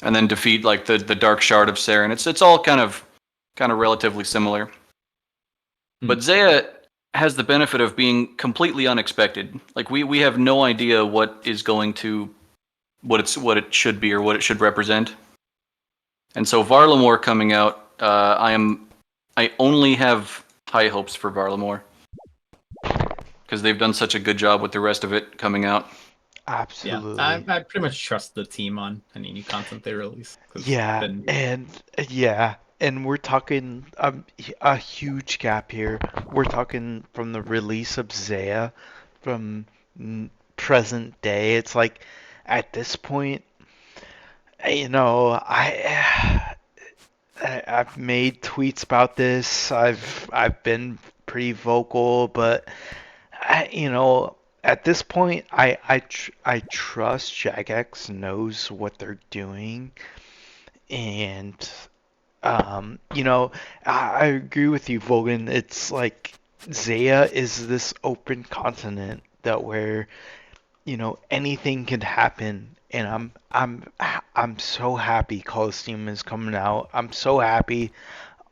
and then defeat like the dark shard of Saren. It's all kind of relatively similar. But Zeah has the benefit of being completely unexpected. Like we have no idea what is going to what it should be or what it should represent. And so Varlamore coming out, I only have high hopes for Varlamore because they've done such a good job with the rest of it coming out. Yeah, Absolutely. I pretty much trust the team on any new content they release. Yeah, and we're talking a huge gap here. We're talking from the release of Zeah from present day. It's like at this point, you know, I've made tweets about this. I've been pretty vocal, but at this point, I trust Jagex knows what they're doing, and I agree with you, Volgin. It's like Zeah is this open continent that where anything can happen, and I'm so happy Coliseum is coming out. I'm so happy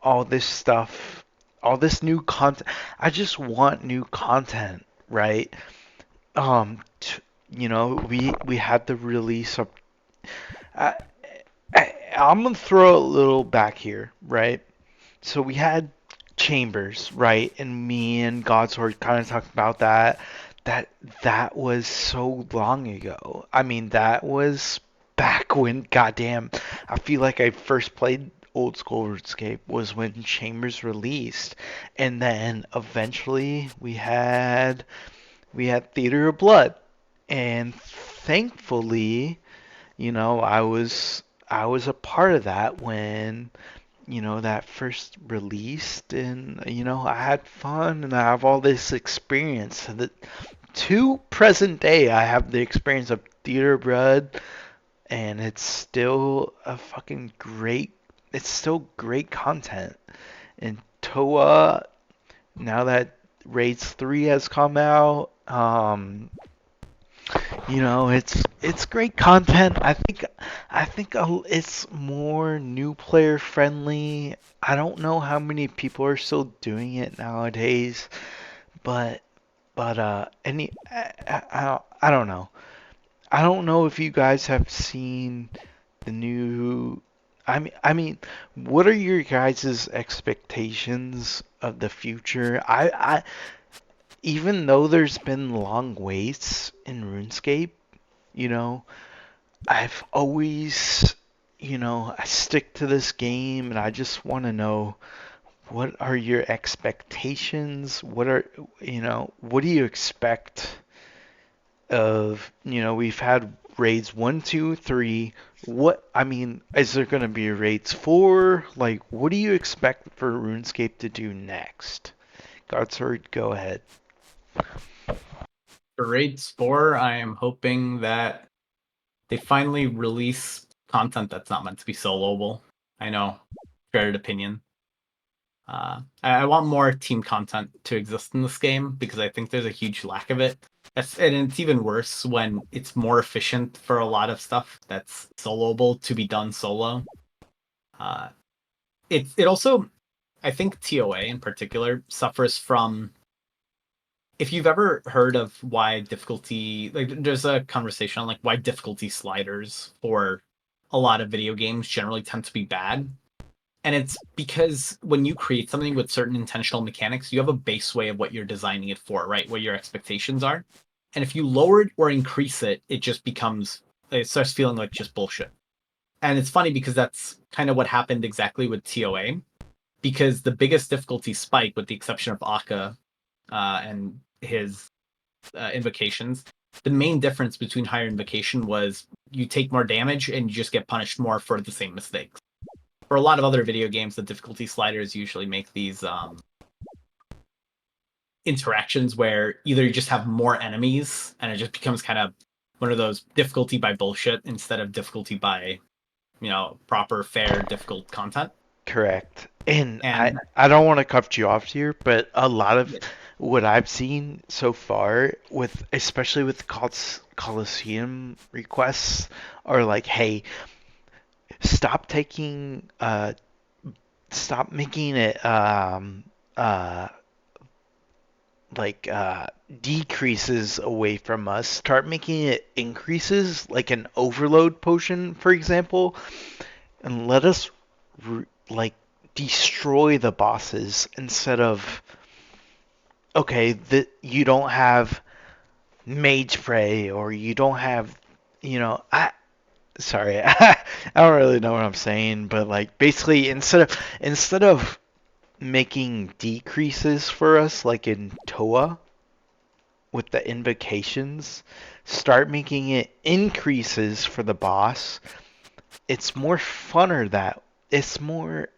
all this stuff, all this new content. I just want new content, right? We had the release of. I, I'm gonna throw a little back here, right? So we had Chambers, right? And me and Godsword kind of talked about that. That that was so long ago. I mean, that was back when, goddamn, I feel like I first played old school RuneScape was when Chambers released, and then eventually we had Theater of Blood, and thankfully, I was a part of that when that first released, and I had fun and I have all this experience. So that to present day, I have the experience of Theater of Blood, and it's still a fucking great. It's still great content. And Toa, now that Raids 3 has come out, it's great content. I think it's more new player friendly. I don't know how many people are still doing it nowadays, but I don't know. I don't know if you guys have seen the new. I mean, what are your guys' expectations of the future? Even though there's been long waits in RuneScape, you know, I've always, I stick to this game and I just want to know what are your expectations? What do you expect of, we've had raids 1, 2, 3. I mean, is there going to be raids 4? Like, what do you expect for RuneScape to do next? Godsword, go ahead. For Raids 4, I am hoping that they finally release content that's not meant to be soloable. I know, shared opinion. I want more team content to exist in this game because I think there's a huge lack of it. And it's even worse when it's more efficient for a lot of stuff that's soloable to be done solo. It also, I think TOA in particular suffers from. If you've ever heard of why difficulty, like there's a conversation on like why difficulty sliders for a lot of video games generally tend to be bad. And it's because when you create something with certain intentional mechanics, you have a base way of what you're designing it for, right? What your expectations are. And if you lower it or increase it, it starts feeling like just bullshit. And it's funny because that's kind of what happened exactly with TOA. Because the biggest difficulty spike, with the exception of Akka and his invocations, the main difference between higher invocation was you take more damage and you just get punished more for the same mistakes. For a lot of other video games, the difficulty sliders usually make these interactions where either you just have more enemies and it just becomes kind of one of those difficulty by bullshit instead of difficulty by, proper, fair, difficult content. Correct. And I, And I don't want to cut you off here, but a lot of what I've seen so far especially with Coliseum requests are like, hey, stop taking stop making it decreases away from us. Start making it increases, like an overload potion, for example, and let us like destroy the bosses instead of okay, you don't have mage spray or you don't have, I sorry, I don't really know what I'm saying, but like basically instead of making decreases for us like in Toa with the invocations, start making it increases for the boss. It's more funner that it's more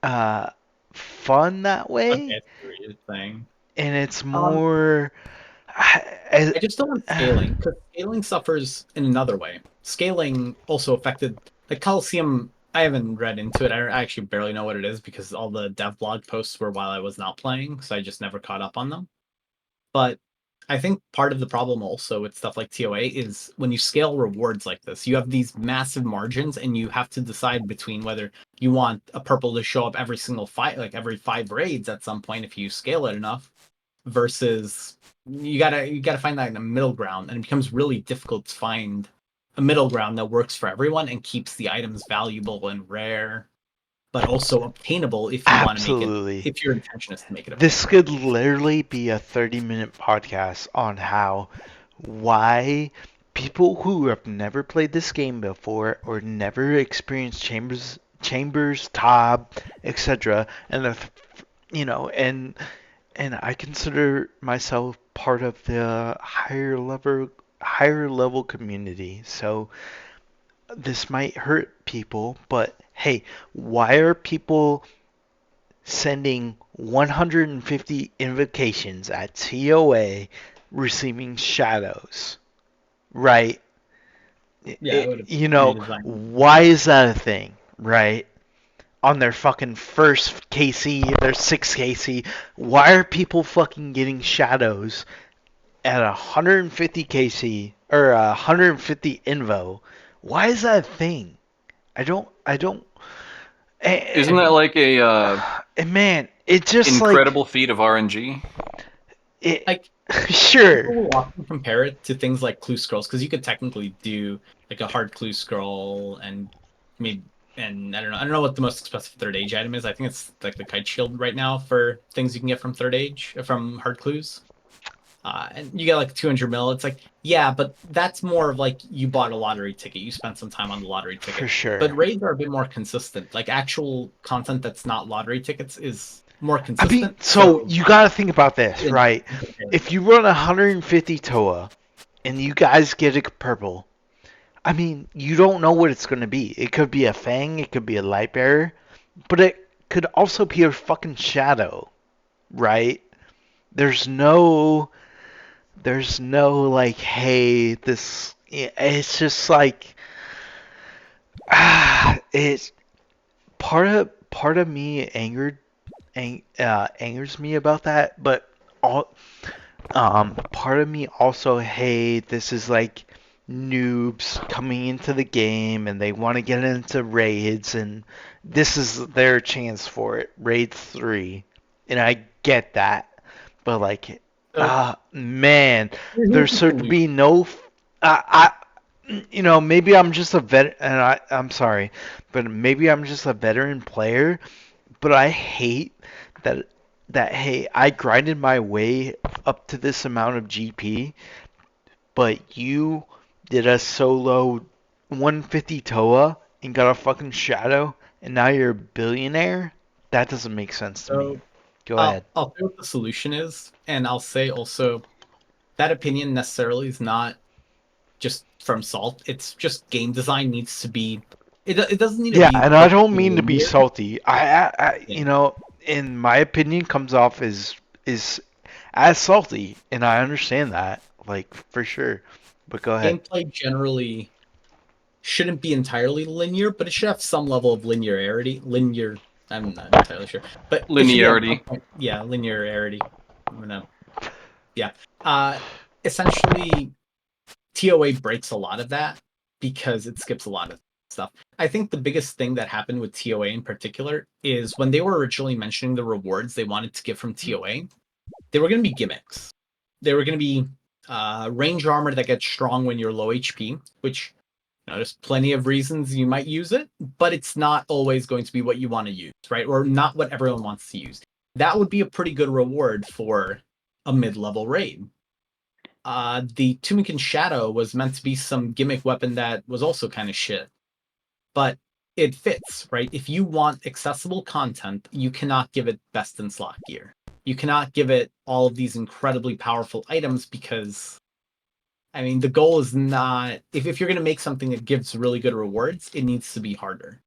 uh fun that Okay, way, I see what you're saying. and it's Um, more I just don't want scaling because scaling suffers in another way. Scaling also affected the Coliseum. I haven't read into it. I actually barely know what it is because all the dev blog posts were while I was not playing, so I just never caught up on them. But I think part of the problem also with stuff like TOA is when you scale rewards like this, you have these massive margins and you have to decide between whether you want a purple to show up every single fight, like every 5 raids at some point if you scale it enough, versus you gotta find that in a middle ground, and it becomes really difficult to find a middle ground that works for everyone and keeps the items valuable and rare, but also obtainable if you want to make it, absolutely. if your intention is to make it This obtainable. could literally be a 30-minute podcast on why people who have never played this game before or never experienced chambers, ToB, etc. And I consider myself part of the higher level community. So this might hurt people, but hey, why are people sending 150 invocations at TOA, receiving shadows, right? Yeah, I would have redesigned. Why is that a thing, right? On their fucking first KC, their 6th KC, why are people fucking getting shadows at 150 KC or 150 invo? Why is that a thing? I don't, Isn't that like a and man, it just like, incredible feat of RNG? it, Like sure. people will often compare it to things like clue scrolls because you could technically do like a hard clue scroll and maybe, and I don't know what the most expensive third age item is. I think it's like the kite shield right now for things you can get from third age from hard clues. And you get like 200 mil. It's like, yeah, but that's more of like you bought a lottery ticket. You spent some time on the lottery For ticket. sure. But raids are a bit more consistent. Like actual content that's not lottery tickets is more I mean, consistent. so So you got to think about this, yeah, right? If you run 150 TOA and you guys get a purple, I mean, you don't know what it's going to be. It could be a Fang, it could be a Light Bearer, but it could also be a fucking Shadow, right? There's no, like, hey, this. It's just like, it's part of me angers me about that, but all part of me also, hey, this is like noobs coming into the game and they want to get into raids and this is their chance for it, raid 3. And I get that. But like, so man, there here's the should solution. be no I maybe I'm just a vet and I'm sorry, but maybe I'm just a veteran player, but I hate that hey, I grinded my way up to this amount of GP, but you did a solo 150 TOA and got a fucking shadow, and now you're a billionaire? That doesn't make sense to me. So Go I'll ahead. I'll say what the solution is, and I'll say also that opinion necessarily is not just from Salt. It's just game design needs to be. It doesn't need to Yeah, be and I don't perfectly mean to be linear. salty. Yeah. In my opinion, comes off is as salty, and I understand that, like for sure. But go ahead. Gameplay generally shouldn't be entirely linear, but it should have some level of linearity. Linear. I'm not entirely sure, but it should be at some Linearity. point. Yeah, linearity. I'm gonna. Yeah. Uh, Essentially, TOA breaks a lot of that because it skips a lot of stuff. I think the biggest thing that happened with TOA in particular is when they were originally mentioning the rewards they wanted to give from TOA, they were going to be gimmicks. They were going to be range armor that gets strong when you're low HP, which there's plenty of reasons you might use it, but it's not always going to be what you want to use, right? Or not what everyone wants to use. That would be a pretty good reward for a mid-level raid. The Tunic and Shadow was meant to be some gimmick weapon that was also kind of shit, but it fits, right? If you want accessible content, you cannot give it best in slot gear. You cannot give it all of these incredibly powerful items because, I mean, the goal is not, if you're going to make something that gives really good rewards, it needs to be harder.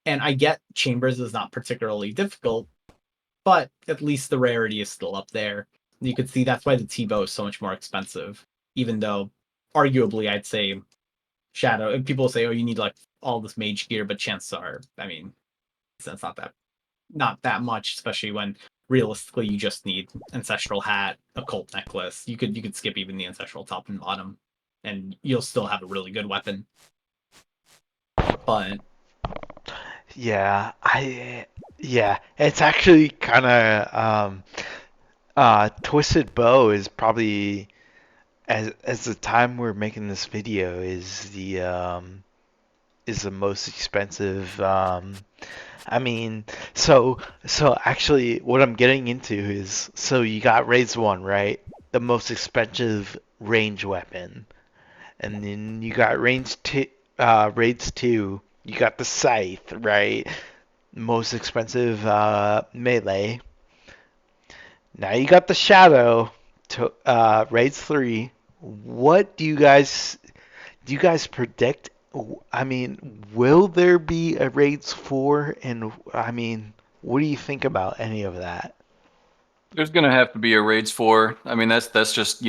And I get Chambers is not particularly difficult, but at least the rarity is still up there. You could see that's why the T-bow is so much more expensive, even though arguably I'd say Shadow, people say, oh, you need like all this mage gear, but chances are, I mean, that's not that much, especially when realistically you just need ancestral hat, occult necklace. You could skip even the ancestral top and bottom, and you'll still have a really good weapon. But Yeah, it's actually kind of Twisted Bow is probably as the time we're making this video is the most expensive. I mean, so actually, what I'm getting into is so you got Raids 1, right? The most expensive range weapon, and then you got Raids 2. You got the Scythe, right? Most expensive melee. Now you got the Shadow. Raids 3. What do you guys predict? I mean, will there be a Raids 4? And I mean, what do you think about any of that? There's gonna have to be a Raids 4. I mean, that's just,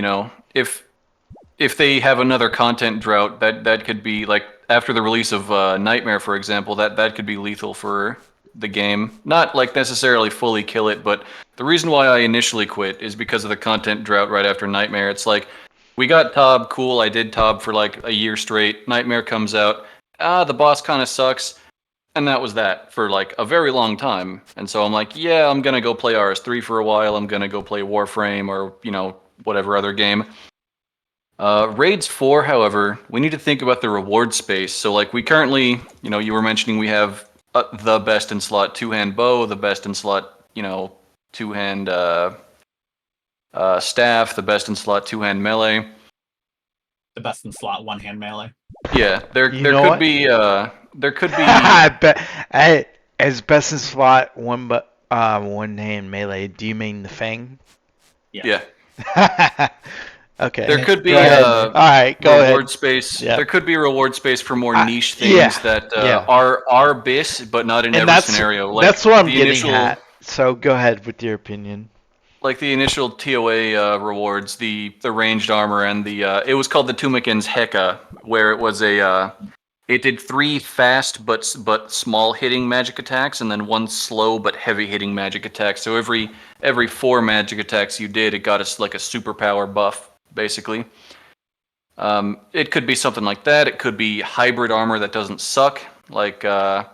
if they have another content drought, that could be like after the release of Nightmare, for example, that could be lethal for the game. Not like necessarily fully kill it, but the reason why I initially quit is because of the content drought right after Nightmare. It's like we got ToB, cool. I did ToB for like a year straight. Nightmare comes out. The boss kind of sucks. And that was that for like a very long time. And so I'm like, yeah, I'm going to go play RS3 for a while. I'm going to go play Warframe or, whatever other game. Raids 4, however, we need to think about the reward space. So like we currently, you were mentioning we have the best in slot two-hand bow, the best in slot, two-hand staff, the best in slot two-hand melee. the best in slot one-hand melee. Yeah, there You know could what? be there could be I bet as best in slot one hand melee. Do you mean the Fang? Yes. yeah. Okay. There could be Go ahead. All right, go reward ahead. space. Yep. There could be reward space for more niche Yeah, things that yeah. are BIS, but not in And every scenario. Like that's what I'm the getting initial, at. So go ahead with your opinion. like the initial TOA rewards, the ranged armor and the it was called the Tumikin's Heka, where it was it did 3 fast but small hitting magic attacks and then 1 slow but heavy hitting magic attack. So every 4 magic attacks you did, it got us like a superpower buff basically. It could be something like that. It could be hybrid armor that doesn't suck. Like, I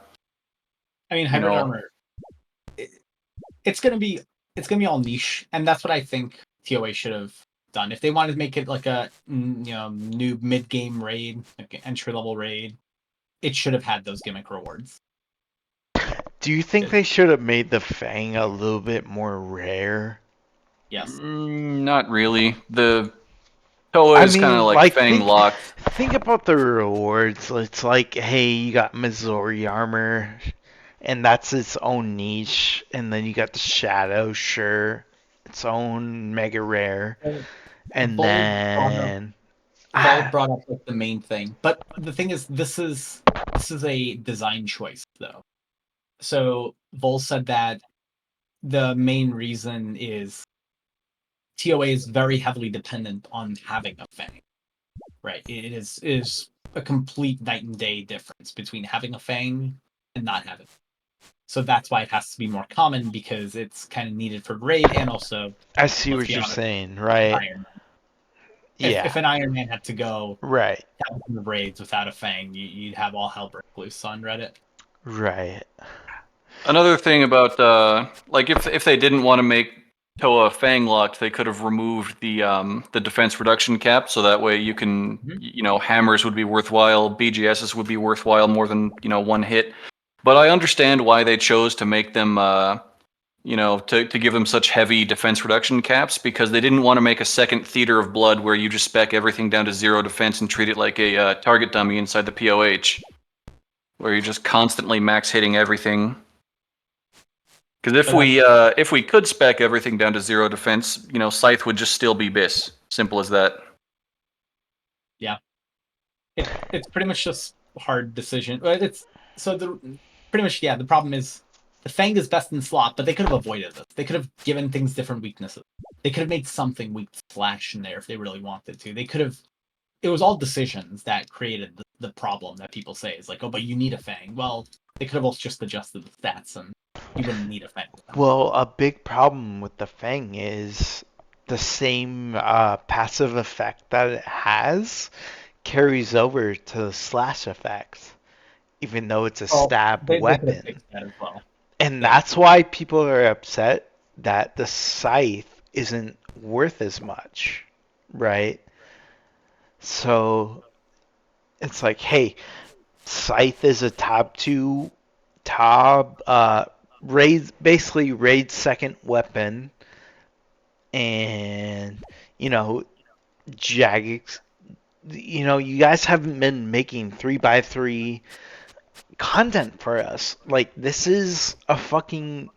mean, hybrid armor. It's gonna be all niche, and that's what I think TOA should have done. If they wanted to make it like a new mid game raid, like an entry level raid, it should have had those gimmick rewards. Do you think they should have made the Fang a little bit more rare? Yes. Not really. The TOA is kind of like Fang locked. Think about the rewards. It's like, hey, you got Missouri armor, and that's its own niche, and then you got the Shadow, sure, its own mega rare, and then Vol brought up like the main thing, but the thing is, this is a design choice though. So Vol said that the main reason is TOA is very heavily dependent on having a Fang. Right. It is a complete night and day difference between having a Fang and not having. So that's why it has to be more common, because it's kind of needed for raid, and also I see what you're saying, right? Iron Man. If an Iron Man had to go right the raids without a Fang, you'd have all hell break loose on Reddit. Right. Another thing about like if they didn't want to make ToA Fang locked, they could have removed the defense reduction cap, so that way you can, hammers would be worthwhile, BGSs would be worthwhile more than one hit. But I understand why they chose to make them, to give them such heavy defense reduction caps, because they didn't want to make a second Theater of Blood where you just spec everything down to 0 defense and treat it like a target dummy inside the POH, where you're just constantly max hitting everything. Because if we could spec everything down to 0 defense, Scythe would just still be BIS. Simple as that. Yeah, it's pretty much just hard decision. It's pretty much the problem is the Fang is best in slot, but they could have avoided this. They could have given things different weaknesses. They could have made something weak to Flash in there if they really wanted to. They could have. It was all decisions that created the problem that people say is like, oh, but you need a Fang. Well, they could have also just adjusted the stats and you wouldn't need a Fang. Well, a big problem with the Fang is the same passive effect that it has carries over to the slash effects, even though it's a stab They could have weapon. fixed that as well. And that's why people are upset that the Scythe isn't worth as much, right? So it's like, hey, Scythe is a top 2 basically raid second weapon, and Jagex, you guys haven't been making 3x3 content for us. Like, this is a fucking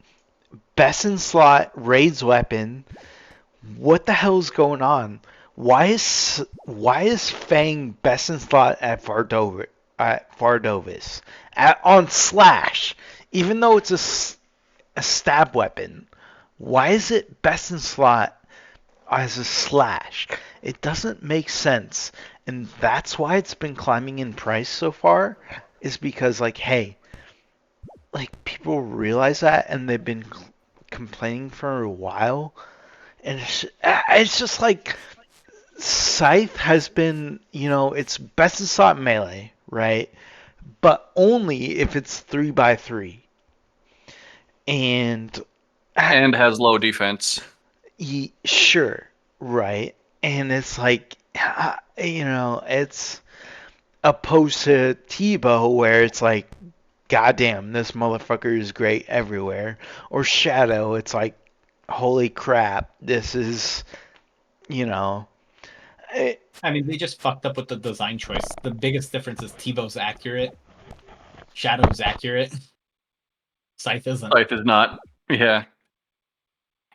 best in slot raids weapon. What the hell's going on? Why is Fang best in slot at Vardovis on Slash, even though it's a stab weapon? Why is it best in slot as a Slash? It doesn't make sense, and that's why it's been climbing in price so far. Is because hey, people realize that, and they've been complaining for a while, and it's just like. Scythe has been, it's best in slot melee, right? But only if it's 3x3. And has low defense. Sure, right? And it's like, it's opposed to ToB where it's like, goddamn, this motherfucker is great everywhere. Or Shadow, it's like, holy crap, this is, I mean, they just fucked up with the design choice. The biggest difference is TiVo's accurate, Shadow's accurate, Scythe isn't. Scythe is not. Yeah.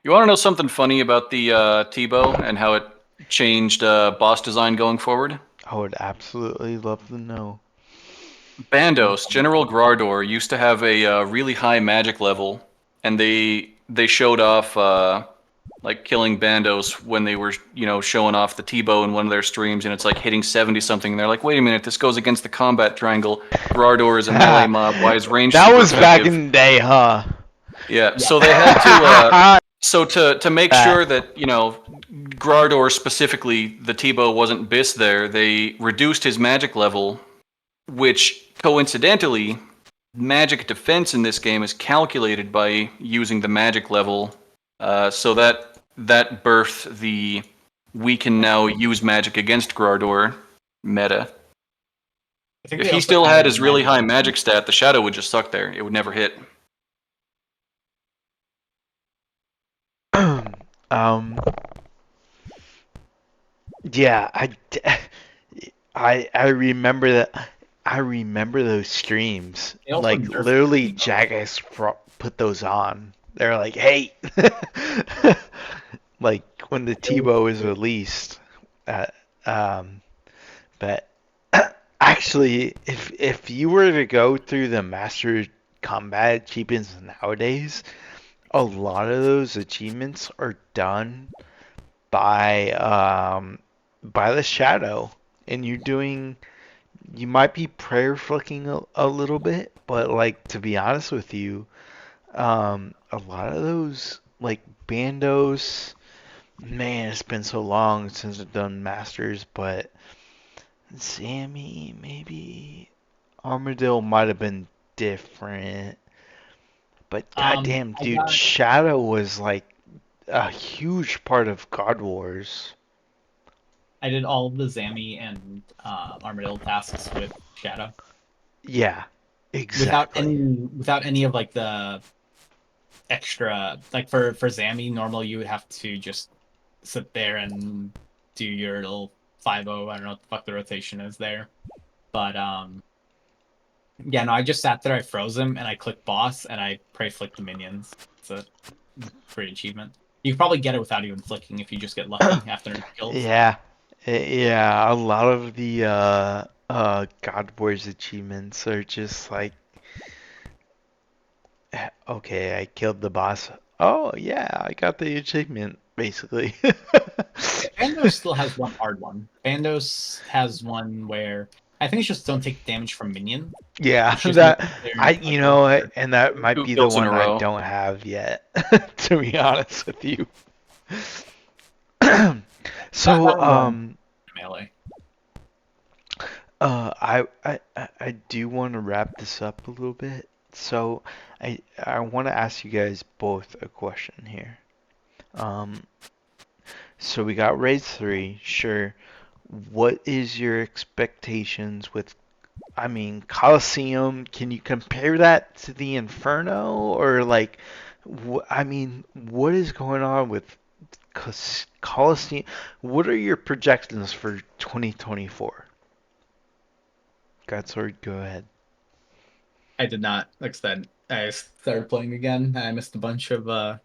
You want to know something funny about the ToB and how it changed boss design going forward? I would absolutely love to know. Bandos, General Grardor, used to have a really high magic level, and they showed off killing Bandos when they were showing off the ToB in one of their streams, and it's like hitting 70 something, and they're like, wait a minute, this goes against the combat triangle. Grardor is a melee mob. Why is range? That was back in the day, huh? Yeah. So they had to to make sure that Grardor specifically, the ToB wasn't BIS there. They reduced his magic level, which coincidentally, magic defense in this game is calculated by using the magic level, so that birthed the we can now use magic against Grardor meta. If he still had his really high magic stat, the Shadow would just suck there. It would never hit. Yeah, I remember that. I remember those streams. Like, literally, Jagex put those on. They're like, hey! Like, when the ToB was released. But actually, if you were to go through the Master Combat achievements nowadays, a lot of those achievements are done by the Shadow, and you might be prayer flicking a little bit, but to be honest with you, a lot of those Bandos, man, it's been so long since I've done Masters, but Sammy, maybe Armadillo might have been different, but goddamn, dude, Shadow was a huge part of God Wars. I did all of the Zami and Armadillo tasks with Shadow. Yeah, exactly. Without any of like the extra, like for Zami, normally you would have to just sit there and do your little 5-0. I don't know what the fuck the rotation is there. But yeah, no, I just sat there, I froze him, and I clicked boss, and I prey flicked the minions. It's a great achievement. You can probably get it without even flicking if you just get lucky after enough kills. Yeah, yeah. A lot of the God Wars achievements are just like, okay, I killed the boss. Oh yeah, I got the achievement basically. Bandos still has one hard one. Bandos has one where I think it's just don't take damage from minion. Yeah, It's just you that sit there I and you click know, over. and that might 2 be the kills in a one I row. don't have yet, to be honest with you. So, That one melee. I do want to wrap this up a little bit. So, I want to ask you guys both a question here. Um, so we got Raid 3, sure. What is your expectations with, I mean, Colosseum? Can you compare that to the Inferno? Or like, I mean, what is going on with Colosseum? What are your projections for 2024? Godsword, go ahead. I did not. Like I said, I started playing again. I missed a bunch of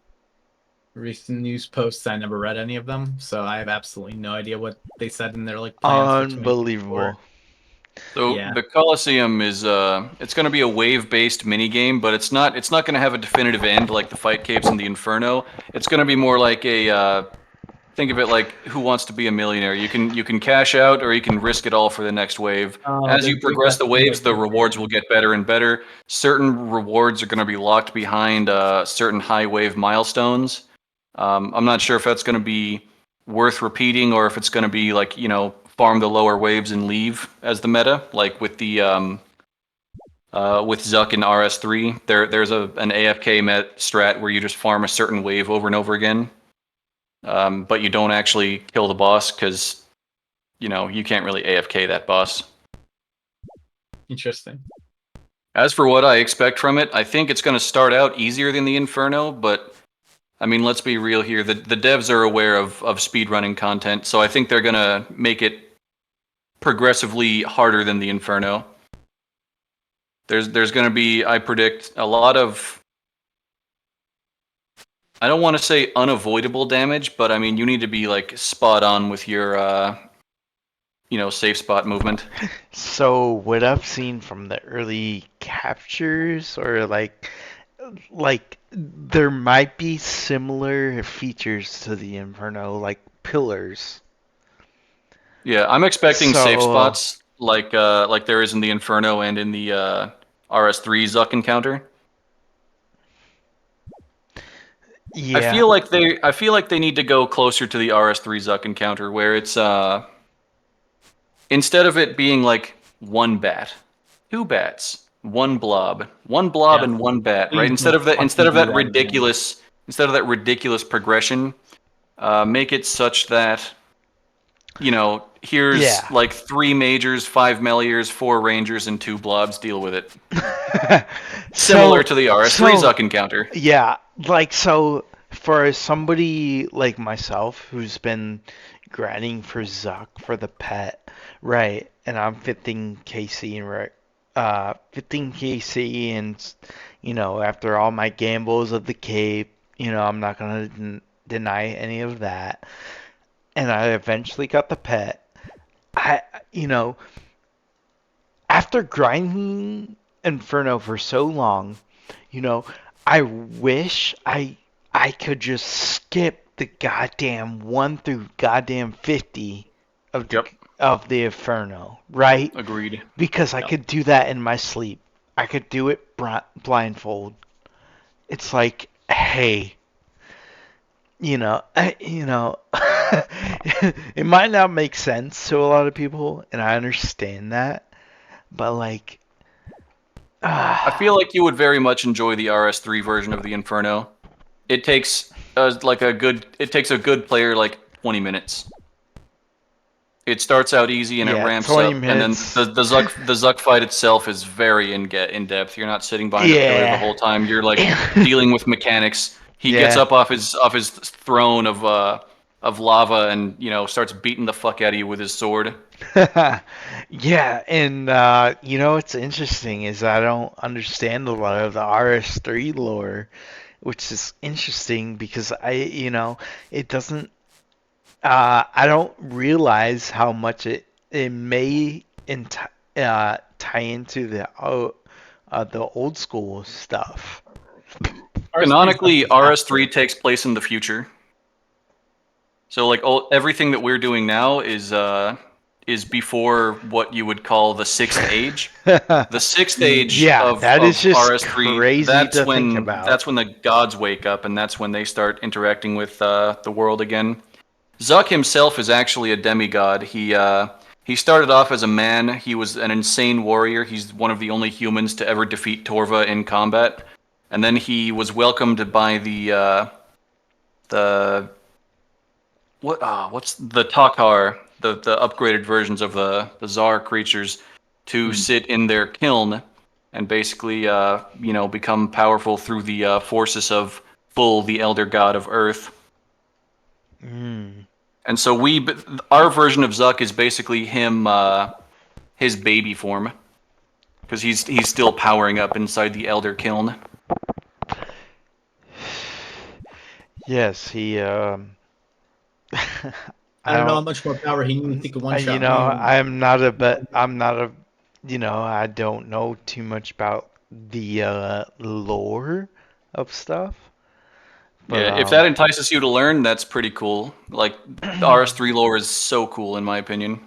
recent news posts. I never read any of them, so I have absolutely no idea what they said in their like plans for 2024. Unbelievable. So Yeah. the Coliseum is it's going to be a wave-based mini game, but it's not going to have a definitive end like the Fight Capes and the Inferno. It's going to be more like a think of it like Who Wants to Be a Millionaire. You can cash out or you can risk it all for the next wave. Oh, As they're you doing progress that the thing waves, like the rewards will get better and better. Certain rewards are going to be locked behind certain high wave milestones. I'm not sure if that's going to be worth repeating or if it's going to be like, farm the lower waves and leave as the meta, like with the with Zuck and RS3. There's an AFK met strat where you just farm a certain wave over and over again, but you don't actually kill the boss because you can't really AFK that boss. Interesting. As for what I expect from it, I think it's going to start out easier than the Inferno, but I mean, let's be real here. The devs are aware of speedrunning content, so I think they're going to make it progressively harder than the Inferno. There's going to be, I predict, a lot of, I don't want to say unavoidable damage, but I mean, you need to be like spot on with your safe spot movement. So what I've seen from the early captures, or like there might be similar features to the Inferno, like pillars. Yeah, I'm expecting safe So spots like there is in the Inferno and in the RS3 Zuck encounter. yeah, I feel like they need to go closer to the RS3 Zuck encounter where it's instead of it being like one bat, two bats, one blob Yeah. and one bat, right? Please don't fucking do that again. Instead of that ridiculous progression, make it such that here's yeah. like 3 majors, 5 meliors, 4 rangers, and 2 blobs. Deal with it. Similar So to the RS3 so Zuck encounter. yeah, like so for somebody like myself who's been grinding for Zuck for the pet, right? And I'm 15 KC and 15 KC, and after all my gambles of the Cape, I'm not gonna deny any of that. And I eventually got the pet. I you know After grinding Inferno for so long, you know, I wish I could just skip the goddamn 1 through goddamn 50 of the Yep. of the Inferno, right? Agreed. Because I Yep. could do that in my sleep. I could do it blindfold. It's like, hey, it might not make sense to a lot of people, and I understand that, but like, I feel like you would very much enjoy the RS3 version of the Inferno. It takes It takes a good player like 20 minutes. It starts out easy and it Yeah, ramps 20 up, and then minutes. the Zuck fight itself is very in depth. You're not sitting behind a pillar the Yeah. whole time. You're like dealing with mechanics. He gets Yeah. up off his throne of lava and starts beating the fuck out of you with his sword. Yeah, and what's interesting is I don't understand a lot of the RS3 lore, which is interesting because it doesn't I don't realize how much it may tie into the old school stuff. RS3 is Canonically, definitely RS3 after. takes place in the future. So like everything that we're doing now is before what you would call the sixth age. The sixth age Yeah, that is of just RS3, crazy to think about. that's when the gods wake up, and that's when they start interacting with the world again. Zuck himself is actually a demigod. He started off as a man. He was an insane warrior. He's one of the only humans to ever defeat Torva in combat. And then he was welcomed by the what's the Takar, the upgraded versions of the Tsar creatures, to sit in their kiln and basically become powerful through the forces of Full, the Elder God of Earth. Mm. And so our version of Zuck is basically him, his baby form, because he's still powering up inside the Elder Kiln. Yes, he I I don't know how don't much more power he needs. He could one shot me. I don't know too much about the lore of stuff, but Yeah, if that entices you to learn, that's pretty cool. Like the RS3 lore is so cool in my opinion.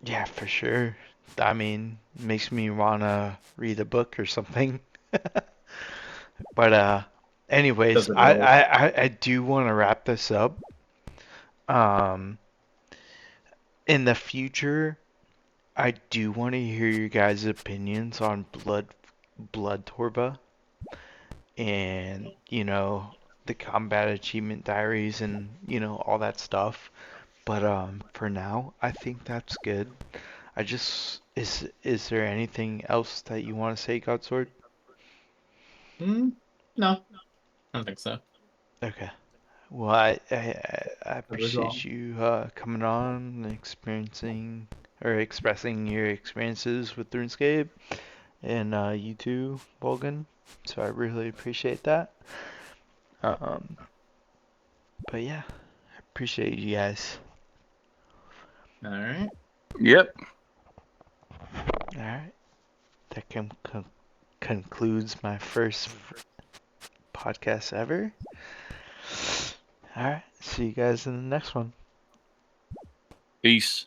yeah, for sure. I mean, makes me wanna read a book or something. But anyways, Does it really? I do want to wrap this up. Um, in the future, I do want to hear your guys' opinions on Blood Torba and, the combat achievement diaries and, all that stuff. But for now, I think that's good. Is there anything else that you want to say, Godsword? No, I don't think so. Okay. Well, I That was appreciate all. you coming on and experiencing or expressing your experiences with RuneScape and you too, Volgin. So I really appreciate that. Um, but yeah, appreciate you guys. All right. Yep. All right, that concludes my first podcast ever. All right, see you guys in the next one. Peace.